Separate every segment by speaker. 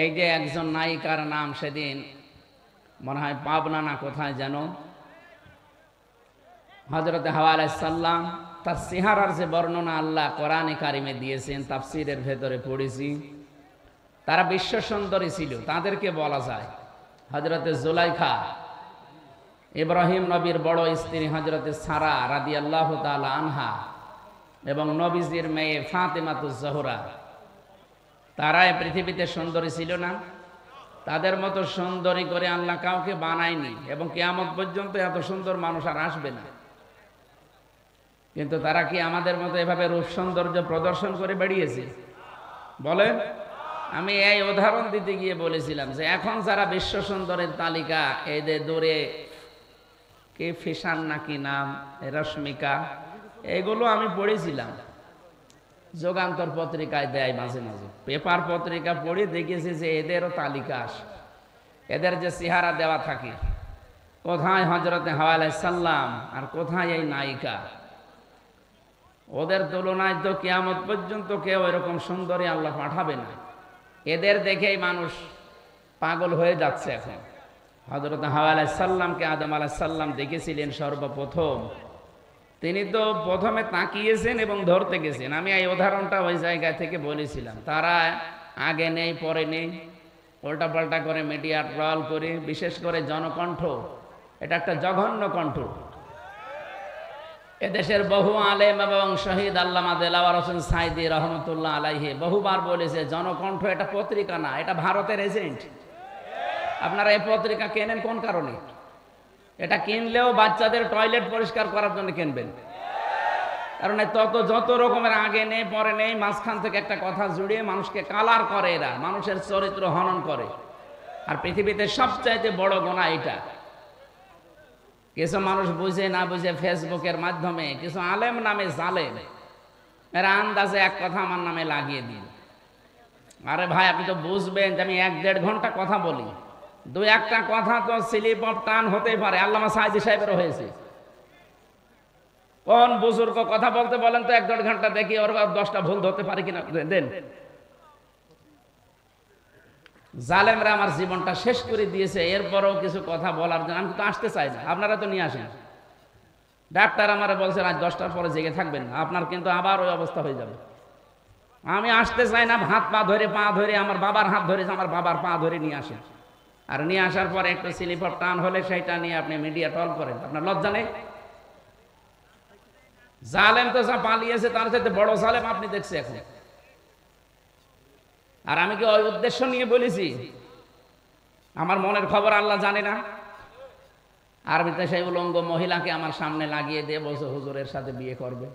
Speaker 1: এই যে একজন নায়িকার নাম সেদিন মনে হয় পাবনা না কোথায় যেন, হযরত হাওয়া আলাইহিস সালাম, তার চেহারার যে বর্ণনা আল্লাহ কোরআনে কারিমে দিয়েছেন, তাফসীরের ভেতরে পড়েছি, তারা বিশ্ব সুন্দরী ছিল। তাদেরকে বলা যায় হযরতে জুলাইখা, ইব্রাহিম নবীর বড় স্ত্রী হযরতে সারা রাদিয়াল্লাহু তাআলা আনহা, এবং নবীজির মেয়ে ফাতেমাতুজ জোহরা, তারাই পৃথিবীতে সুন্দরী ছিল না? তাদের মতো সুন্দরী করে আল্লাহ কাউকে বানায়নি, এবং কিয়ামত পর্যন্ত এত সুন্দর মানুষ আর আসবে না। কিন্তু তারা কি আমাদের মতো এভাবে রূপ সৌন্দর্য প্রদর্শন করে বেরিয়েছে? বলেন। আমি এই উদাহরণ দিতে গিয়ে বলেছিলাম যে এখন যারা বিশ্ব সুন্দরের তালিকা, এই যে দূরে কে ফিশান নাকি নাম, রশ্মিকা, এগুলো আমি পড়েছিলাম, যুগান্তর পত্রিকায় দেয় মাঝে মাঝে, পেপার পত্রিকা পড়ে দেখেছি যে এদেরও তালিকা আসে, এদের যে চেহারা দেওয়া থাকে, কোথায় হযরতে হাওয়া আলাইহিস সালাম আর কোথায় এই নায়িকা। ওদের তুলনায় তো কিয়ামত পর্যন্ত কেউ এরকম সুন্দরী আল্লাহ পাঠাবে না। এদের দেখেই মানুষ পাগল হয়ে যাচ্ছে এখন। হযরত হাওয়া আলাইহিস সালামকে আদম আলাইহিস সালাম দেখেছিলেন সর্বপ্রথম, তিনি তো প্রথমে তাকিয়েছেন এবং ধরতে গেছেন। আমি এই উদাহরণটা ওই জায়গা থেকে বলেছিলাম। তারা আগে নেই পরে নেই, উল্টাপাল্টা করে মিডিয়া ট্রল করে, বিশেষ করে জনকণ্ঠ, এটা একটা জঘন্য কণ্ঠ। এদেশের বহু আলেম এবং শহীদ আল্লামা দেলাওয়ার হোসেন সাইদি রহমতুল্লাহ আলাইহি বহুবার বলেছে, জনকণ্ঠ এটা পত্রিকা না, এটা ভারতের এজেন্ট। আপনারা এই পত্রিকা কেনেন কোন কারণে? এটা কিনলেও বাচ্চাদের টয়লেট পরিষ্কার করার জন্য কিনবেন, কারণ যত রকমের আগে নেই পরে নেই, মাঝখান থেকে একটা কথা জুড়িয়ে মানুষকে কালার করে, এরা মানুষের চরিত্র হনন করে। আর পৃথিবীতে সবচাইতে বড় গুনাহ এটা। কিছু মানুষ বুঝে না বুঝে ফেসবুকের মাধ্যমে কিছু আলেম নামে জালেম, এরা আন্দাজে এক কথা আমার নামে লাগিয়ে দিন। আরে ভাই, আপনি তো বুঝবেন যে আমি 1-1.5 ঘন্টা কথা বলি, 2-1টা কথা তো স্লিপ অফ টান হতেই পারে। আল্লামা সাইদি সাহেবেরও হয়েছে। কোন বুজুর্গ কথা বলতে বলেন তো 1-1.5 ঘন্টা, দেখি ওর 10টা ভুল ধরতে পারে কিনা। দেন, জালেমরা আমার জীবনটা শেষ করে দিয়েছে, এরপরও কিছু কথা বলার জন্য আমি তো আসতে চাই না। আপনারা তো নিয়ে আসেন। ডাক্তার আমারে বলছেন আজ 10টার পরে জেগে থাকবেন, আপনার কিন্তু আবার ওই অবস্থা হয়ে যাবে। আমি আসতে চাই না, হাত পা ধরে পা ধরে, আমার বাবার হাত ধরে, আমার বাবার পা ধরে নিয়ে আসেন। আর নিয়ে আসার পর একটু স্লিপ অফ টান হলে সেইটা নিয়ে আপনি মিডিয়া টল করেন। আপনার লজ্জা নেই? জালেম তো যা পালিয়েছে তার সাথে বড় জালেম আপনি দেখছে এখন। আর আমি কি ওই উদ্দেশ্য নিয়ে বলেছি? আমার মনের খবর আল্লাহ জানে না? আরবিতে সেই উলঙ্গ মহিলাকে আমার সামনে লাগিয়ে দিয়ে বলছে হুজুরের সাথে বিয়ে করবে।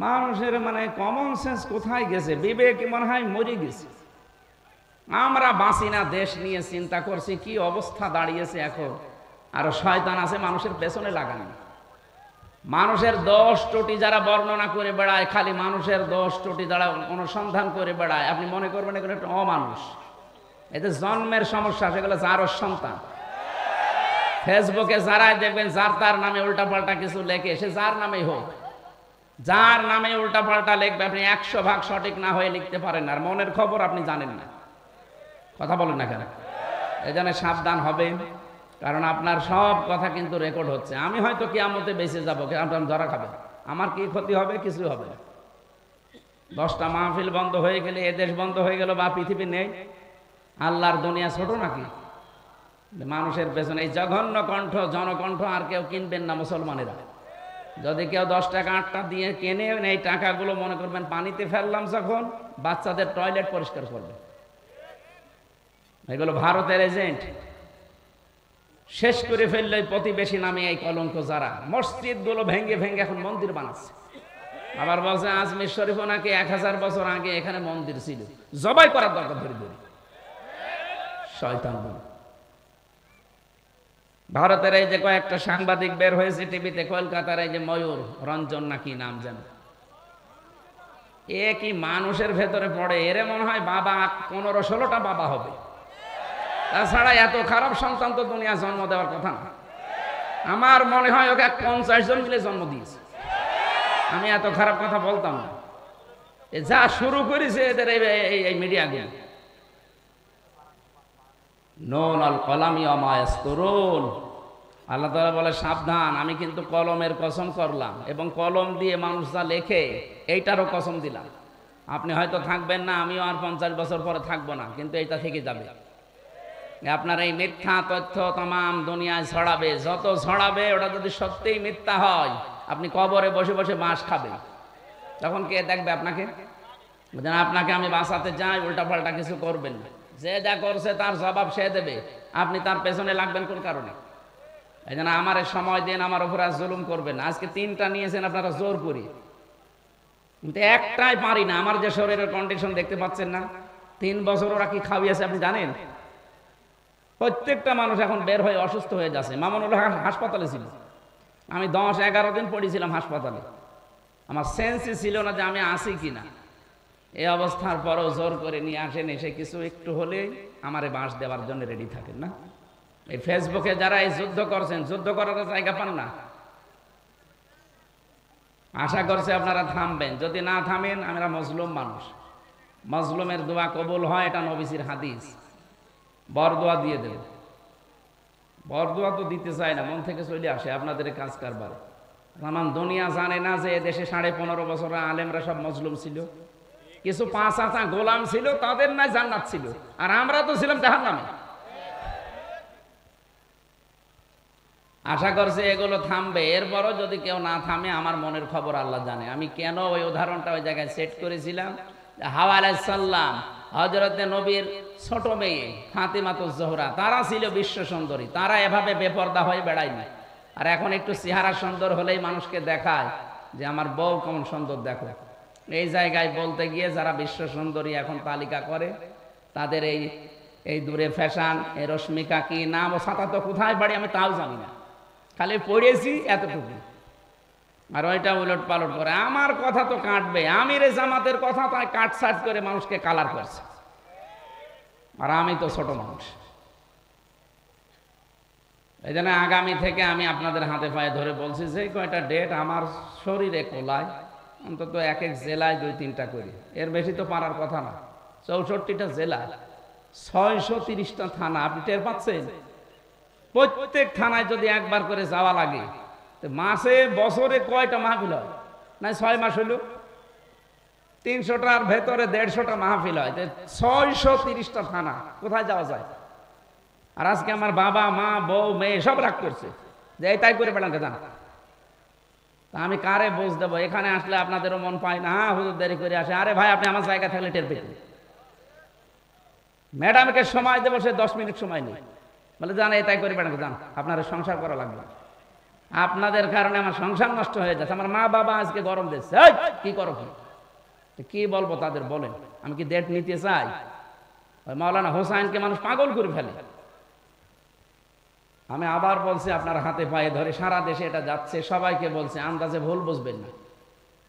Speaker 1: মানুষের মানে কমন সেন্স কোথায় গেছে? বিবেক মনে হয় মরে গেছে। আমরা বাঁচি না, দেশ নিয়ে চিন্তা করছি, কি অবস্থা দাঁড়িয়েছে এখন। আর শয়তান আছে মানুষের পেছনে লাগানো। মানুষের দোষ ত্রুটি যারা বর্ণনা করে বেড়ায়, খালি মানুষের দোষ ত্রুটি যারা অনুসন্ধান করে বেড়ায়, আপনি মনে করবেন এগুলো একটা অমানুষ। এতে জন্মের সমস্যা, সেগুলো যারও সন্তান। ফেসবুকে যারাই দেখবেন যার তার নামে উল্টাপাল্টা কিছু লেখে, সে যার নামেই হোক, যার নামে উল্টাপাল্টা লিখবে, আপনি 100 ভাগ সঠিক না হয়ে লিখতে পারেন না। আর মনের খবর আপনি জানেন না। কথা বলেন না কেন? এই জন্য সাবধান হবে, কারণ আপনার সব কথা কিন্তু রেকর্ড হচ্ছে। আমি হয়তো কিয়ামতে বেঁচে যাবো, আপনার ধরা খাবে, আমার কি ক্ষতি হবে? কিছু হবে না। 10টা মাহফিল বন্ধ হয়ে গেলে, এদেশ বন্ধ হয়ে গেল, বা পৃথিবী নেই, আল্লাহর দুনিয়া ছোট নাকি? মানুষের পেছনে এই জঘন্য কণ্ঠ, জনকণ্ঠ আর কেউ কিনবেন না মুসলমানেরা। যদি কেউ 10 টাকা 8টা দিয়ে কেনে, এই টাকাগুলো মনে করবেন পানিতে ফেললাম, যখন বাচ্চাদের টয়লেট পরিষ্কার করবে। এগুলো ভারতের এজেন্ট। শেষ করে ফেললে প্রতিবেশী নামে এই কলঙ্ক যারা, মসজিদ গুলো ভেঙ্গে ভেঙ্গে এখন মন্দির বানাচ্ছে। আবার বলছে আজমির শরীফও নাকি 1000 বছর আগে এখানে মন্দির ছিল, জবাই করার দরকার ধরে ধরে। শয়তান। ভারতের এই যে কয়েকটা সাংবাদিক বের হয়েছে টিভিতে, কলকাতার এই যে ময়ূর রঞ্জন নাকি নাম যেন, এ কি মানুষের ভেতরে পড়ে? এরে মনে হয় বাবা 15-16টা বাবা হবে। তাছাড়া এত খারাপ সন্তান তো দুনিয়া জন্ম দেওয়ার কথা না। আমার মনে হয় ওকে 50 জন মিলে জন্ম দিয়েছে। আমি এত খারাপ কথা বলতাম না। যা শুরু করেছে এদের এই মিডিয়াগুলো, নুন আল কলামি ওয়া মা ইয়াসতুরুন। আল্লাহ তাআলা বলে সাবধান, আমি কিন্তু কলমের কসম করলাম এবং কলম দিয়ে মানুষ যা লেখে এইটারও কসম দিলাম। আপনি হয়তো থাকবেন না, আমিও আর 50 বছর পরে থাকবো না, কিন্তু এইটা থেকে যাবে। আপনার এই মিথ্যা তথ্য তামাম দুনিয়ায় ছড়াবে, যত ছড়াবে ওটা যদি সত্যিই মিথ্যা হয়, আপনি কবরে বসে বসে বাঁশ খাবেন। তখন কে দেখবে আপনাকে? আপনাকে আমি বাঁচাতে যাই, উল্টা পাল্টা কিছু করবেন না। যে যা করছে তার জবাব সে দেবে, আপনি তার পেছনে লাগবেন কোন কারণে? এই জন্য আমার সময় দিন, আমার উপর আজ জুলুম করবেন। আজকে 3টা নিয়েছেন আপনারা জোর করি, কিন্তু একটাই পারি না। আমার যে শরীরের কন্ডিশন দেখতে পাচ্ছেন না, 3 বছর ওরা কি খাওয়িয়েছে আপনি জানেন? প্রত্যেকটা মানুষ এখন বের হয়ে অসুস্থ হয়ে যাচ্ছে। মামুনুল হক হাসপাতালে ছিল, আমি 10-11 দিন পড়েছিলাম হাসপাতালে। আমার সেন্সই ছিল না যে আমি আসি কিনা। এই অবস্থার পরও জোর করে নিয়ে আসেন, এসে কিছু একটু হলে আমারে বাঁশ দেওয়ার জন্য রেডি থাকেন না। এই ফেসবুকে যারা এই যুদ্ধ করছেন, যুদ্ধ করার জায়গা পান না। আশা করছে আপনারা থামবেন, যদি না থামেন আমরা মজলুম মানুষ, মজলুমের দোয়া কবুল হয়, এটা নবীজির হাদিস। বরদোয়া দিয়ে দেব, বরদোয়া তো দিতে চাই না, মন থেকে চলে আসে আপনাদের কাজ কারবার। আমার দুনিয়া জানে না যে এদেশে 15.5 বছর আলেমরা সব মজলুম ছিল, কিছু 5 আঁচা গোলাম ছিল, তাদের নাই জান্নাত ছিল, আর আমরা তো ছিলাম জাহান্নামে। আশা করছে এগুলো থামবে। এরপরও যদি কেউ না থামে, আমার মনের খবর আল্লাহ জানে। আমি কেন ওই উদাহরণটা ওই জায়গায় সেট করেছিলাম, হাওয়া আলাইহিস সালাম হযরতে নবীর ছোট মেয়ে ফাতিমাতুজ জোহরা, তারা ছিল বিশ্ব সুন্দরী, তারা এভাবে বেপরদা হয়ে বেড়ায়নি। আর এখন একটু চেহারা সুন্দর হলেই মানুষকে দেখায় যে আমার বউ কেমন সুন্দর, দেখো। এই জায়গায় বলতে গিয়ে যারা বিশ্ব সুন্দরী এখন তালিকা করে, তাদের এই দূরে ফ্যাশন, এই রশ্মিকা কি নাম, ও সাঁতা তো কোথায় বাড়ি আমি তাও জানি না, খালি পড়েছি এতটুকু। আর ওইটা উলট পালট করে আমার কথা তো কাটবে, আমিরে জামাতের কথা তাই কাটছাট করে মানুষকে কালার করছে, আর আমি তো ছোট মানুষ। এই জন্য আগামী থেকে আমি আপনাদের হাতে পায়ে ধরে বলছি, যে কয়টা ডেট আমার শরীরে কোলায়, অন্তত এক এক জেলায় 2-3টা করি, এর বেশি তো পারার কথা না। 64টা জেলা, 630টা থানা, আপনি টের পাচ্ছেন? প্রত্যেক থানায় যদি একবার করে যাওয়া লাগে, মাসে বছরে কয়টা মাহফিল হয়? না 6 মাস হইল 300টার ভেতরে 150টা মাহফিল হয়, 630টা থানা, কোথায় যাওয়া যায়? আর আজকে আমার বাবা মা বউ মেয়ে সব রাগ করছে যে এই তাই করে বেড়াতে জানা। তা আমি কারে বোঝ দেবো? এখানে আসলে আপনাদেরও মন পায় না, হ্যাঁ হুজুর দেরি করে আসে। আরে ভাই, আপনি আমার জায়গা থাকলে টের পেতেন। ম্যাডামকে সময় দেবো, সে 10 মিনিট সময় নেই, বলে জান এই তাই করে বেড়াতে যান, আপনার সংসার করা লাগবে। আপনাদের কারণে আমার সংসার নষ্ট হয়ে যাচ্ছে। আমার মা বাবা আজকে গরম দিচ্ছে, কি করো কি বলবো তাদের? বলেন, আমি কি ডেট নিতে চাই? ওই মাওলানা হোসাইনকে মানুষ পাগল করে ফেলে। আমি আবার বলছি, আপনার হাতে পায়ে ধরে, সারা দেশে এটা যাচ্ছে, সবাইকে বলছে, আন্দাজে ভুল বুঝবেন না।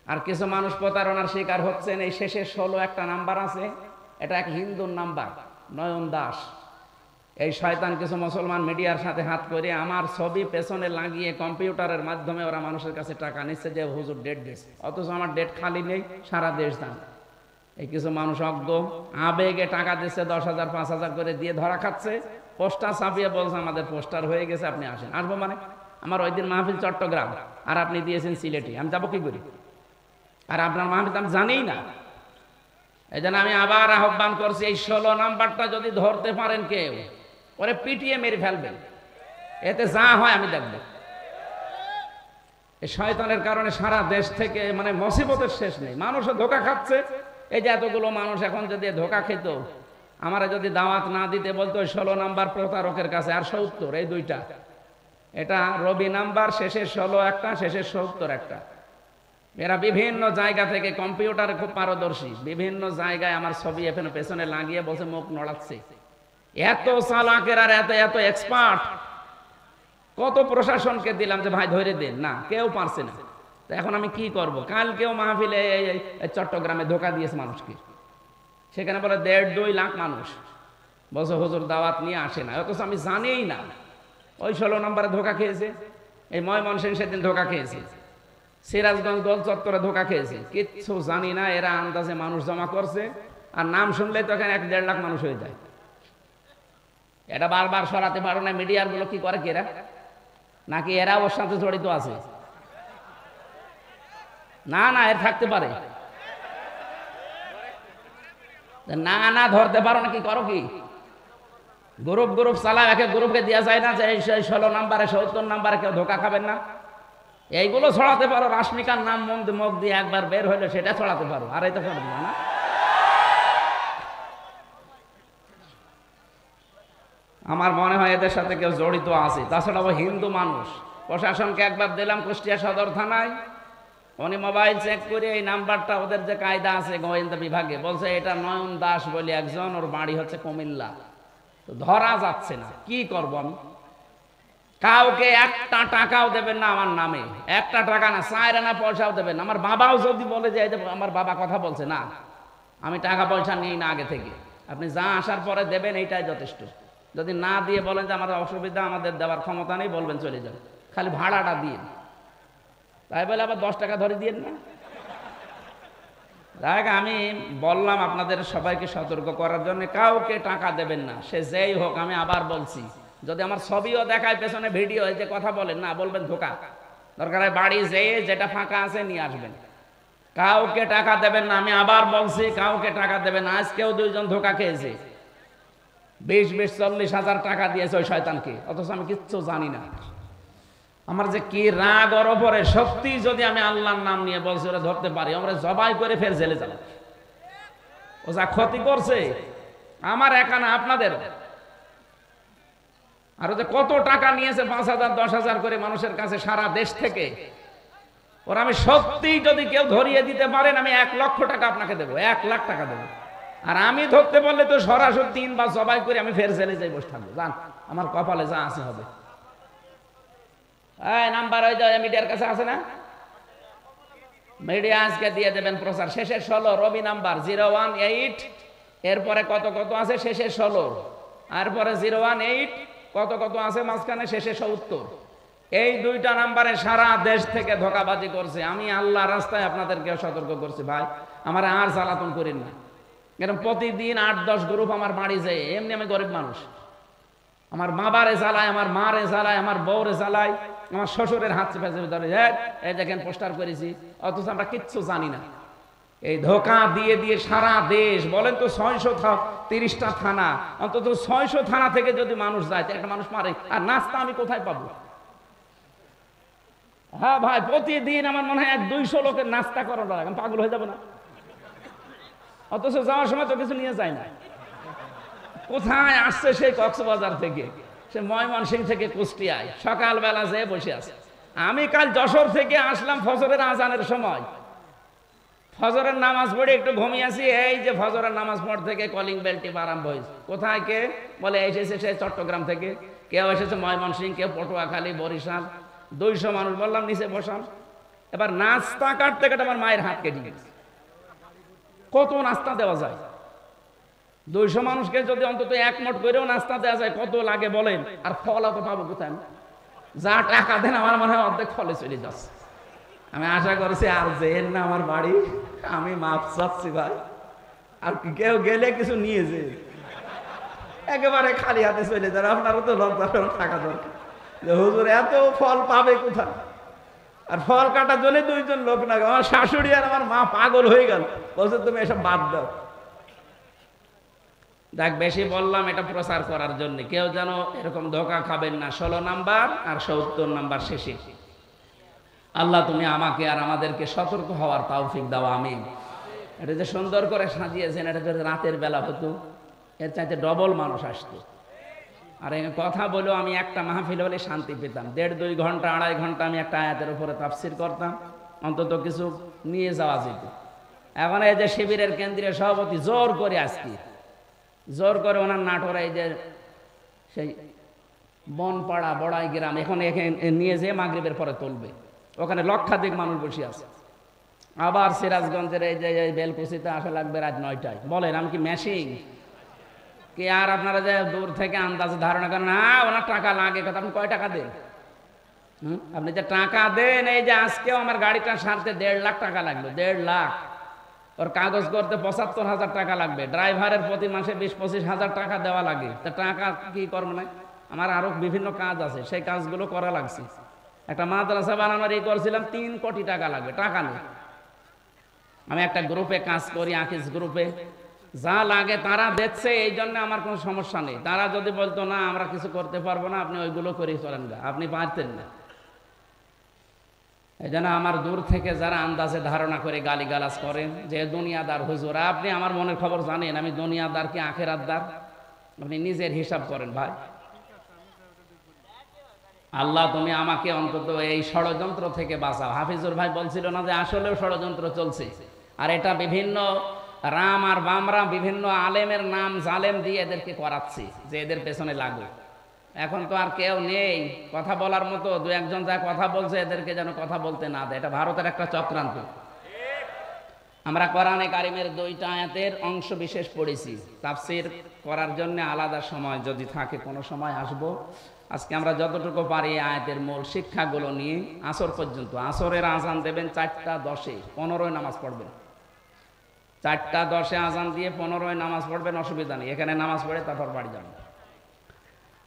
Speaker 1: আর কিছু মানুষ প্রতারণার শিকার হচ্ছেন। এই শেষে 16 একটা নাম্বার আছে, এটা এক হিন্দুর নাম্বার, নয়ন দাস। এই শয়তান কিছু মুসলমান মিডিয়ার সাথে হাত করে আমার ছবি পেছনে লাগিয়ে কম্পিউটারের মাধ্যমে ওরা মানুষের কাছে টাকা নিচ্ছে যে হুজুর ডেট দিচ্ছে, অথচ আমার ডেট খালি নেই, সারা দেশ জানে। এই কিছু মানুষ অজ্ঞ, আবেগে টাকা দিচ্ছে, 10,000 5,000 করে দিয়ে ধরা খাচ্ছে। পোস্টার ছাপিয়ে বলছে আমাদের পোস্টার হয়ে গেছে, আপনি আসেন। আসবো মানে? আমার ওই দিন মাহফিল চট্টগ্রাম, আর আপনি দিয়েছেন সিলেটে, আমি যাবো কি করি? আর আপনার মাহফিল আমি জানিই না। এই জন্য আমি আবার আহ্বান করছি, এই 16 নাম্বারটা যদি ধরতে পারেন কেউ, ওরে পিটিয়ে মেরে ফেলবেন, এতে যা হয় আমি দেখব। এই শয়তানের কারণে সারা দেশ থেকে মানে মুসিবতের শেষ নেই, মানুষও ধোঁকা খাচ্ছে। এই যে এতগুলো মানুষ এখন যদি ধোঁকা খেত, আমারা যদি দাওয়াত না দিতে বলতো 16 নাম্বার প্রতারকের কাছে, আর 70, এই দুইটা, এটা রবি নাম্বার, শেষে 16 একটা, শেষে 70 একটা। এরা বিভিন্ন জায়গা থেকে কম্পিউটারে খুব পারদর্শী, বিভিন্ন জায়গায় আমার ছবি এখানে পেছনে লাগিয়ে বলছে মুখ নড়াচ্ছে। এত চালাকের আর এত এত এক্সপার্ট, কত প্রশাসনকে দিলাম যে ভাই ধরে দেন, না কেউ পারছে না। তো এখন আমি কি করব? কালকেও মাহফিলে চট্টগ্রামে ধোকা দিয়েছে মানুষকে, সেখানে বলে 1.5-2 লাখ মানুষ বলছে হুজুর দাওয়াত নিয়ে আসে না, অথচ আমি জানিই না ওই 16 নম্বরে ধোকা খেয়েছে। এই ময়মনসিংহ সেদিন ধোকা খেয়েছে, সিরাজগঞ্জ দল চত্বরে ধোকা খেয়েছে, কিচ্ছু জানি না। এরা আন্দাজে মানুষ জমা করছে, আর নাম শুনলে তো এখানে 1-1.5 লাখ মানুষ হয়ে যায়। এটা বারবার সরাতে পারো না। মিডিয়ার গুলো কি করে এরা, নাকি এরা ওর সাথে জড়িত আছে? না না, এর থাকতে পারে। না না, ধরতে পারো না, কি করো কি? গ্রুপ গ্রুপ চালায়, একে গ্রুপকে দেওয়া যায় না যে 16 নাম্বারে 70 নাম্বারে কেউ ধোকা খাবেন না। এইগুলো ছড়াতে পারো। রাশমিকার নাম মুখ দিয়ে একবার বের হইলে সেটা ছড়াতে পারো, আর এই তো পারবে না। আমার মনে হয় এদের সাথে কেউ জড়িত আছে। তাছাড়া ও হিন্দু মানুষ। প্রশাসনকে একবার দিলাম কুষ্টিয়া সদর থানায়, উনি মোবাইল চেক করে এই নাম্বারটা, ওদের যে কায়দা আছে গোয়েন্দা বিভাগে, বলছে এটা নয়ন দাস বলে একজন, ওর বাড়ি হচ্ছে কুমিল্লা। তো ধরা যাচ্ছে না, কি করব আমি? কাউকে একটা টাকাও দেবেন না আমার নামে, একটা টাকা না, 4 আনা পয়সাও দেবেন না। আমার বাবাও যদি বলে যে আমার বাবা কথা বলছে, না আমি টাকা পয়সা নিই না আগে থেকে, আপনি যা আসার পরে দেবেন এইটাই যথেষ্ট। যদি না দিয়ে বলেন যে আমাদের অসুবিধা, আমাদের দেওয়ার ক্ষমতা নেই, বলবেন চলে যান, খালি ভাড়াটা দিয়ে। তাই বলে আবার 10 টাকা ধরে দিয়েন না। দেখ, আমি বললাম আপনাদের সবাইকে সতর্ক করার জন্য, কাউকে টাকা দেবেন না, সে যেই হোক। আমি আবার বলছি, যদি আমার ছবিও দেখায় পেছনে ভিডিও, যে কথা বলেন না, বলবেন ধোকা। দরকার হয় বাড়ি যেয়ে যেটা ফাঁকা আছে নিয়ে আসবেন। কাউকে টাকা দেবেন না, আমি আবার বলছি, কাউকে টাকা দেবেন না। আজকেও 2 জন ধোকা খেয়েছে, 20-40 হাজার টাকা দিয়েছে ওই শয়তানকে, অথচ আমি কিচ্ছু জানি না। আমার যে কি রাগ ওর ওপরে, সত্যি যদি আমি আল্লাহর নাম নিয়ে বলছি ওরা ধরতে পারি, আমরা জবাই করে ফের জেলে যাব। ও যা ক্ষতি করছে আমার একা না, আপনাদের। আর যে কত টাকা নিয়েছে, 5,000 10,000 করে মানুষের কাছে সারা দেশ থেকে। ওরা আমি সত্যি যদি কেউ ধরিয়ে দিতে পারেন, আমি 1 লক্ষ টাকা আপনাকে দেবো, 1 লাখ টাকা দেবো। আর আমি ধরতে পারলে তো সরাসরি 3 বার জবাই করে আমি ফের জেলে যাই, বসে থাকবো। জান, আমার কপালে যা আছে হবে। এই নাম্বার ওই যে মিডিয়ার কাছে আছে না, মিডিয়া আজকে দিয়ে দেবেন প্রচার। শেষের 16 রবি নাম্বার 018, এরপরে কত কত আছে শেষের 16, আর পরে 018 কত কত আছে মাঝখানে শেষে 70। এই 2টা নাম্বারে সারা দেশ থেকে ধোঁকাবাজি করছে। আমি আল্লাহ রাস্তায় আপনাদেরকে সতর্ক করছি, ভাই আমার আর জ্বালাতন করেন না। এরকম প্রতিদিন 8-10 গ্রুপ আমার বাড়ি যায়। এমনি আমি গরিব মানুষ, আমার বাবারে জ্বালায়, আমার মারে জ্বালায়, আমার বউরে জ্বালায়, আমার শ্বশুরের হাত চেপে চেপে ধরে, এই দেখেন পোস্টার করেছি, অথচ আমরা কিচ্ছু জানি না। এই ধোঁকা দিয়ে দিয়ে সারা দেশ, বলেন তো 630টা থানা, অন্তত 600 থানা থেকে যদি মানুষ যায়, একটা মানুষ মারে, আর নাস্তা আমি কোথায় পাবো? হ্যাঁ ভাই, প্রতিদিন আমার মনে হয় 100-200 লোকের নাস্তা করানো লাগে, আমি পাগল হয়ে যাবো না? অথচ যাওয়ার সময় তো কিছু নিয়ে যায় না। কোথায় আসছে সেই কক্সবাজার থেকে, সে ময়মনসিংহ থেকে কুষ্টিয়ায়, সকালবেলা যেয়ে বসে আছে। আমি কাল যশোর থেকে আসলাম ফজরের আজানের সময়, ফজরের নামাজ পড়ে একটু ঘুমিয়েছি। এই যে ফজরের নামাজ পড় থেকে কলিং বেলটি আরম্ভ হয়েছে। কোথায় কে বলে, এসেছে সে চট্টগ্রাম থেকে, কেউ এসেছে ময়মনসিংহ, কেউ পটুয়াখালী, বরিশাল। 200 মানুষ। বললাম নিচে বসান। এবার নাস্তা কাটতে কাটতে আমার মায়ের হাত কেটে গেছে। কত নাস্তা দেওয়া যায়? 200 মানুষকে যদি অন্তত 1 মোট করেও নাস্তা দেওয়া যায়, কত লাগে বলেন? আর ফল অত পাবো কোথায়? যা টাকা দেন আমার মনে হয় অর্ধেক ফলে চলে যাচ্ছে। আমি আশা করছি আর যেন না আমার বাড়ি, আমি মাপ চাচ্ছি ভাই, আর কেউ গেলে কিছু নিয়ে যে একেবারে খালি হাতে চলে যান। আপনারও তো লজ্জা টাকা দরকার, যে হুজুর এত ফল পাবে কোথায়? আর ফল কাটার জন্য 2 জন লোক না, আমার শাশুড়ি আর আমার মা পাগল হয়ে গেল, বলছে তুমি এসব বাদ দাও। দেখ, বেশি বললাম এটা প্রচার করার জন্য, কেউ যেন এরকম ধোঁকা খাবেন না। 16 নাম্বার আর 70 নাম্বার শেষে। আল্লাহ তুমি আমাকে আর আমাদেরকে সতর্ক হওয়ার তৌফিক দাও, আমিন। এটা যে সুন্দর করে সাজিয়েছেন, এটা যদি রাতের বেলা হতো, এর চাইতে ডবল মানুষ আসতো। আর কথা বলেও আমি একটা মাহফিল হলে শান্তি পেতাম। 1.5-2 ঘন্টা 2.5 ঘন্টা আমি একটা আয়াতের উপরে তাফসির করতাম, অন্তত কিছু নিয়ে যাওয়া যেত। এখন এই যে শিবিরের কেন্দ্রীয় সভাপতি জোর করে আজকে, জোর করে ওনার নাটোর, এই যে সেই বনপাড়া বড়াই গ্রাম, এখন এখানে নিয়ে যেয়ে মাগরিবের পরে তুলবে। ওখানে লক্ষাধিক মানুষ বসে আছে। আবার সিরাজগঞ্জের এই যে বেলকুচিতে আসা লাগবে রাত 9টায়। বলেন আমি কি মেশিন? কি আর আপনারা যে দূর থেকে আন্দাজে ধারণা করেন, না ওনার টাকা লাগে কথা, আপনি কয় টাকা দেন? আপনি যে টাকা দেন, এই যে আজকেও আমার গাড়িটা সারতে 1.5 লাখ টাকা লাগলো, 1.5 লাখ। ওর কাগজ করতে ৭৫,০০০ টাকা লাগবে, ড্রাইভারের প্রতি মাসে ২০-২৫,০০০ টাকা দেওয়া লাগে। তা টাকা কি করবো না, আমার আরো বিভিন্ন কাজ আছে, সেই কাজগুলো করা লাগছে। একটা মাদ্রাসা বানানোর এই করছিলাম, ৩ কোটি টাকা লাগবে, টাকা নেই। আমি একটা গ্রুপে কাজ করি, আকিস গ্রুপে, যা লাগে তারা দেখছে, এই জন্য আমার কোনো সমস্যা নেই। তারা যদি বলতো না আমরা কিছু করতে পারবো না, আপনি ওইগুলো করে চলেন গা, আপনি পারতেন না। এই জন্য আমার দূর থেকে যারা আন্দাজে ধারণা করে গালিগালাজ করেন যে দুনিয়াদার হুজুর, আপনি আমার মনের খবর জানেন, আমি দুনিয়াদার কি আখেরাতদার? আপনি নিজের হিসাব করেন ভাই। আল্লাহ তুমি আমাকে অন্তত এই ষড়যন্ত্র থেকে বাঁচাও। হাফিজুর ভাই বলছিল না যে আসলেও ষড়যন্ত্র চলছে, আর এটা বিভিন্ন রাম আর বামরা বিভিন্ন আলেমের নাম জালেম দিয়ে এদেরকে করাচ্ছি যে এদের পেছনে লাগো। এখন তো আর কেউ নেই কথা বলার মতো, দু একজন যা কথা বলছে এদেরকে যেন কথা বলতে না দেয়। এটা ভারতের একটা চক্রান্ত। আমরা কোরআনে কারিমের 2টা আয়াতের অংশ বিশেষ পড়েছি, তাফসীর করার জন্য আলাদা সময় যদি থাকে কোনো সময় আসবো। আজকে আমরা যতটুকু পারি আয়াতের মূল শিক্ষাগুলো নিয়ে আসর পর্যন্ত, আসরের আজান দেবেন 4টা 10-এ, 15 নামাজ পড়বেন। 4টা 10-এ আজান দিয়ে 15 নামাজ পড়বেন, অসুবিধা নেই। এখানে নামাজ পড়ে তারপর বাড়ি যাবেন।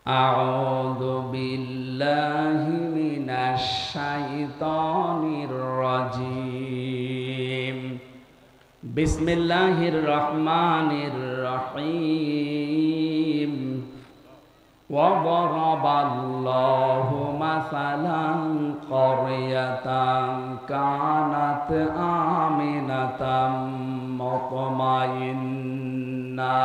Speaker 1: আউযু বিল্লাহি মিনাশ শাইতানির রাজীম। বিসমিল্লাহির রহমানির রহিম। وضرب الله مثلا قرية كانت آمنة مطمئنة।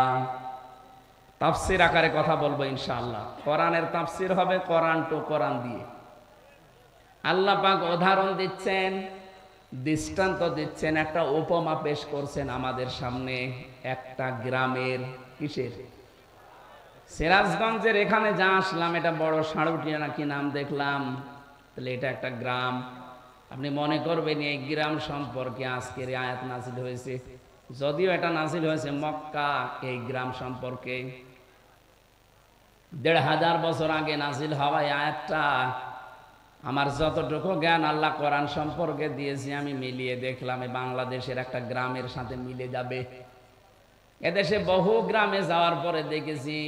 Speaker 1: তাফসীর আকারে কথা বলবো ইনশাআল্লাহ। কোরআনের তাফসীর হবে কোরআন টু কোরআন দিয়ে। আল্লাহ পাক উদাহরণ দিচ্ছেন, দৃষ্টান্ত দিচ্ছেন, একটা উপমা পেশ করছেন আমাদের সামনে একটা গ্রামের। কিসের? সিরাজগঞ্জের এখানে যা আসলাম, এটা বড় সাড়ুটিয়া নাকি নাম দেখলাম, তাহলে এটা একটা গ্রাম। আপনি মনে করবেন এই গ্রাম সম্পর্কে আজকের আয়াত নাজিল হয়েছে, যদিও এটা নাজিল হয়েছে মক্কা। এই গ্রাম সম্পর্কে ১৫০০ বছর আগে নাজিল হওয়া এই আয়াতটা আমার যতটুকু জ্ঞান আল্লাহ কোরআন সম্পর্কে দিয়েছি আমি মিলিয়ে দেখলাম এই বাংলাদেশের একটা গ্রামের সাথে মিলে যাবে। এদেশে বহু গ্রামে যাওয়ার পরে দেখেছি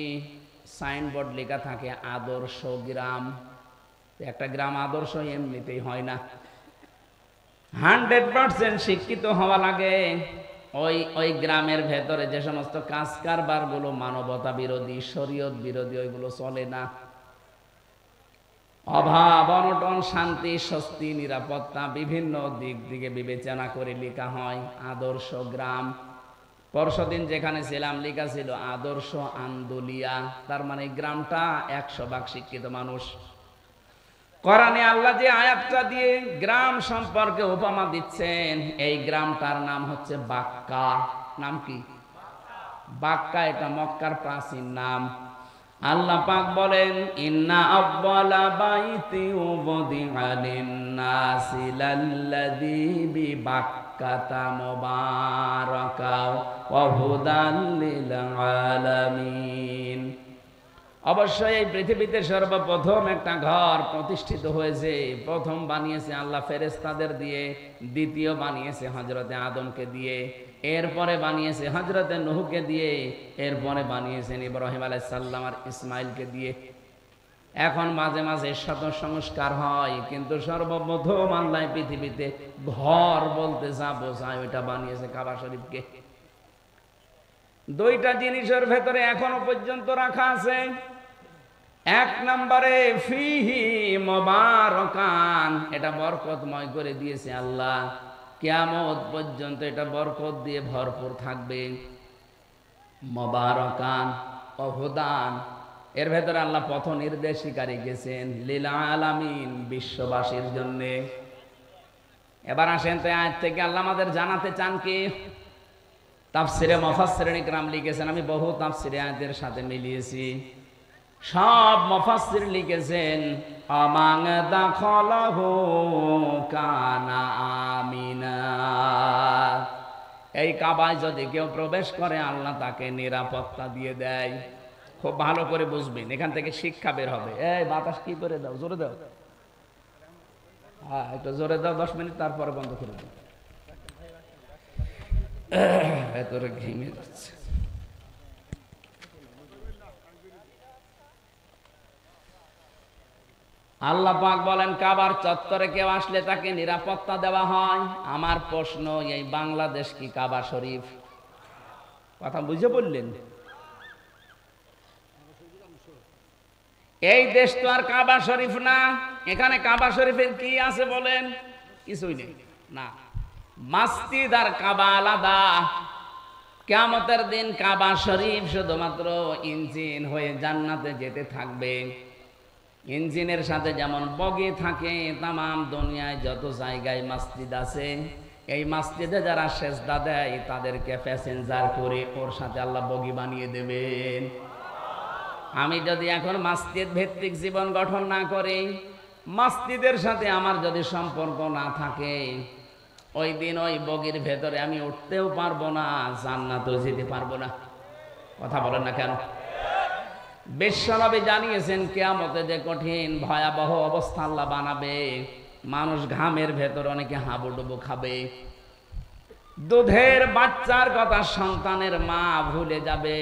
Speaker 1: সাইনবোর্ড লেখা থাকে আদর্শ গ্রাম। একটা গ্রাম আদর্শ এমনিতেই হয় না, 100% শিক্ষিত হওয়া লাগে। ওই গ্রামের ভেতরে যে সমস্ত কাজ কারবার গুলো মানবতা বিরোধী, শরীয়ত বিরোধী, ওইগুলো চলে না। অভাব অনটন, শান্তি স্বস্তি নিরাপত্তা বিভিন্ন দিক থেকে বিবেচনা করে লেখা হয় আদর্শ গ্রাম। পরশুদিন যেখানে ছিলাম লেখা ছিল আদর্শ আন্দোলিয়া, তার মানে গ্রামটা 100% শিক্ষিত মানুষ। কোরআনে আল্লাহ যে আয়াতটা দিয়ে গ্রাম সম্পর্কে উপমা দিচ্ছেন, এই গ্রামটার নাম হচ্ছে বাক্কা। নাম কি? বাক্কা। এটা মক্কার প্রাচীন নাম। আল্লাহ পাক বলেন ইন্না আউয়ালা বাইতি উযিআ লিন-নাসি লাল্লাযী বিবাক্কাতা মুবারাকা ওয়া হুদাল লিল আলামিন। অবশ্যই এই পৃথিবীতে সর্বপ্রথম একটা ঘর প্রতিষ্ঠিত হয়েছে। প্রথম বানিয়েছে আল্লাহ ফেরেশতাদের দিয়ে, দ্বিতীয় বানিয়েছে হযরতে আদমকে দিয়ে, এরপরে বানিয়েছে হযরতে নূহকে দিয়ে, এরপরে বানিয়েছেন ইব্রাহিম আলাইহিস সালাম আর ইসমাইলকে দিয়ে। এখন মাঝে মাঝে শত সংস্কার হয়, কিন্তু সর্বপ্রথম আল্লাহ পৃথিবীতে ঘর বলতে যা বোঝায় ওইটা বানিয়েছে কাবা শরীফকে। 2টা জিনিসের ভেতরে এখনো পর্যন্ত রাখা আছে। 1 নম্বরে ফিহি মুবারাকান, এটা বরকতময় করে দিয়েছে আল্লাহ, কিয়ামত পর্যন্ত এটা বরকত দিয়ে ভরপুর থাকবে। মুবারাকান ওয়া হুদান, এর ভেতরে আল্লাহ পথ নির্দেশিকা রেখেছেন লিল আলামিন, বিশ্ববাসীর জন্য। এবার আসেন তো আয়াত থেকে আল্লাহ আমাদের জানাতে চান কি? তাফসিরে মুফাসসিরিন ইকরাম লিখেছেন, আমি বহু তাফসিরে আয়াতের সাথে মিলিয়েছি, সব মুফাসসির লিখেছেন আমান দাখালাহু কানা আমিনা। এই কাবায় যদি কেউ প্রবেশ করে আল্লাহ তাকে নিরাপত্তা দিয়ে দেয়। খুব ভালো করে বুঝবেন, এখান থেকে শিক্ষা বের হবে। এই বাতাস কি করে দাও, জোরে দাও। হ্যাঁ একটু জোরে দাও, 10 মিনিট, তারপরে বন্ধ করে দাও। ভেতরে ঘেমে যাচ্ছে। আল্লাহ পাক বলেন কাবার চত্বরে কেউ আসলে তাকে নিরাপত্তা দেওয়া হয়। আমার প্রশ্ন, এই বাংলাদেশ কি কাবা শরীফ? কথা বুঝে বললেন? এই দেশ তো আর কাবা শরীফ না। এখানে কাবা শরীফের কি আছে বলেন? কিছুই নেই না। মসজিদ আর কাবা আলাদা। কিয়ামতের দিন কাবা শরীফ শুধুমাত্র ইঞ্জিন হয়ে জান্নাতে যেতে থাকবে। ইঞ্জিনের সাথে যেমন বগি থাকে, তামাম দুনিয়ায় যত জায়গায় মসজিদ আছে, এই মসজিদে যারা সেজদা দেয় তাদেরকে প্যাসেঞ্জার করে ওর সাথে আল্লাহ বগি বানিয়ে দেবেন। আমি যদি এখন মসজিদ ভিত্তিক জীবন গঠন না করি, মসজিদের সাথে আমার যদি সম্পর্ক না থাকে, ওই দিন ওই বগির ভেতরে আমি উঠতেও পারবো না, জান্নাতেও যেতে পারবো না। কথা বলেন না কেন? বিশ্বনবী জানিয়েছেন কিয়ামতে যে কঠিন ভয়াবহ অবস্থা আল্লাহ বানাবে। মানুষ ঘামের ভেতর অনেকে হাবুডুবু খাবে। দুধের বাচ্চার কথা সন্তানের মা ভুলে যাবে।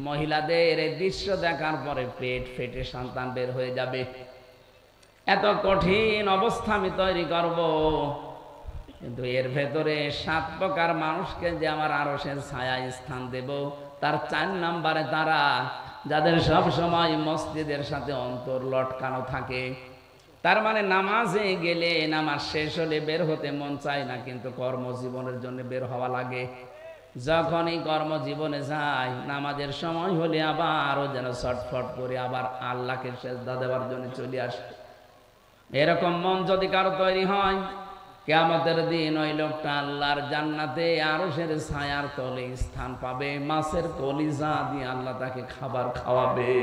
Speaker 1: মহিলাদের এই দৃশ্য দেখার পরে পেট ফেটে সন্তান বের হয়ে যাবে। এত কঠিন অবস্থা আমি তৈরি করব, কিন্তু এর ভেতরে 7 প্রকার মানুষকে যে আমার আরশের ছায়ায় স্থান দেব, তার 4 নম্বরে তারা যাদের সব সময় মসজিদের সাথে অন্তর লটকানো থাকে। তার মানে নামাজে গেলে নামাজ শেষ হলে বের হতে মন চায় না, কিন্তু কর্মজীবনের জন্য বের হওয়া লাগে। যখনই কর্মজীবনে যায়, নামাজের সময় হলে আবারও যেন ছটফট করে আবার আল্লাহকে সেজদা দেওয়ার জন্য চলে আসে। এরকম মন যদি কারো তৈরি হয়, কিয়ামতের দিন ওই লোকটা আল্লাহর জান্নাতে আরশের ছায়ার তলে স্থান পাবে। মাছের কলিজা দিয়ে আল্লাহ তাকে খাবার খাওয়াবে।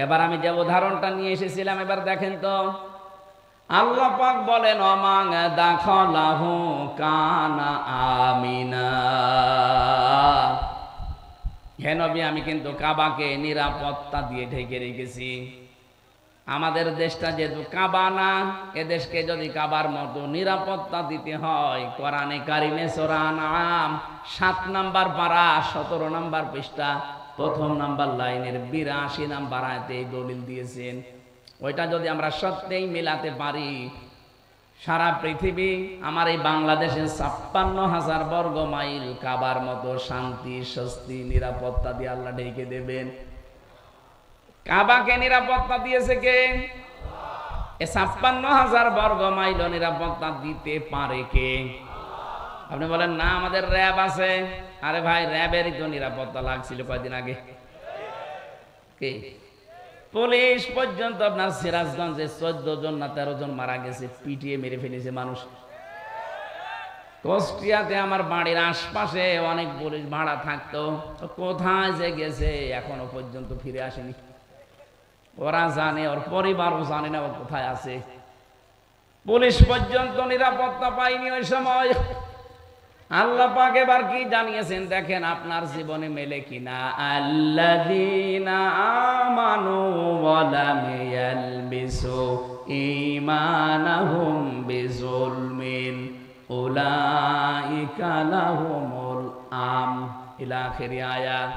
Speaker 1: এবার আমি যে উদাহরণটা নিয়ে এসেছিলাম, এবার দেখেন তো। আল্লাহ পাক বলেন অমাং দাখালাহু কানা আমিনা। হে নবী, আমি কিন্তু কাবাকে নিরাপত্তা দিয়ে ঢেকে রেখেছি। আমাদের দেশটা যেহেতু কাবা না, এদেশকে যদি কাবার মতো নিরাপত্তা দিতে হয়, কোরআনে কারিমে সূরা আনআম 7 নম্বর পারা 17 নম্বর পৃষ্ঠা 1ম নম্বর লাইনের 82 নম্বর আয়াতে এই দলিল দিয়েছেন। ওইটা যদি আমরা সত্যিই মেলাতে পারি, সারা পৃথিবী আমার এই বাংলাদেশের 56,000 বর্গ মাইল কাবার মতো শান্তি, স্বস্তি, নিরাপত্তা দিয়ে আল্লাহ ঢেকে দেবেন। কাবাকে নিরাপত্তা দিয়েছে কে? 56,000 বর্গ মাইল নিরাপত্তা দিতে পারে কে? আপনি বলেন না আমাদের র্যাব আছে। আরে ভাই, র্যাবেরই তো নিরাপত্তা লাগছিল কয়েকদিন আগে। কে? পুলিশ পর্যন্ত আপনার সিরাজগঞ্জে 14 জন না 13 জন মারা গেছে, পিটিয়ে মেরে ফেলেছে মানুষ। কুষ্টিয়াতে আমার বাড়ির আশপাশে অনেক পুলিশ ভাড়া থাকতো, কোথায় যে গেছে এখনো পর্যন্ত ফিরে আসেনি। ওরা জানে, ওর পরিবারও জানে না ও কোথায় আছে। পুলিশ পর্যন্ত নিরাপত্তা পায়নি ওই সময়। আল্লাহ পাক এবার কি জানিয়েছেন দেখেন, আপনার জীবনে মেলে কিনা। আল্লাযীনা আমানু ওয়া লাম ইয়ালবিসু ঈমানাহুম বিযুলমিন উলাইকা লাহুমুল আমন ইলা আখির আয়াত।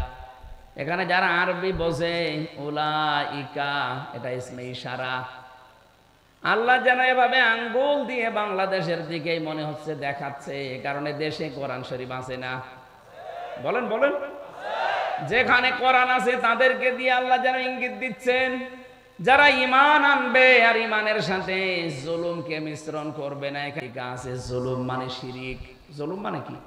Speaker 1: এখানে যারা আরবি বোঝে, উলাইকা এটা ইসমে ইশারা। আল্লাহ যেন এভাবে আঙ্গুল দিয়ে বাংলাদেশের দিকেই মনে হচ্ছে দেখাচ্ছে, এ কারণে দেশে কোরআন শরীফ আছে না? বলেন বলেন। যেখানে কোরআন আছে তাদেরকে দিয়ে আল্লাহ যেন ইঙ্গিত দিচ্ছেন, যারা ঈমান আনবে আর ঈমানের সাথে জুলুমকে মিশ্রণ করবে না। এখানে আছে জুলুম মানে শিরিক। জুলুম মানে কি?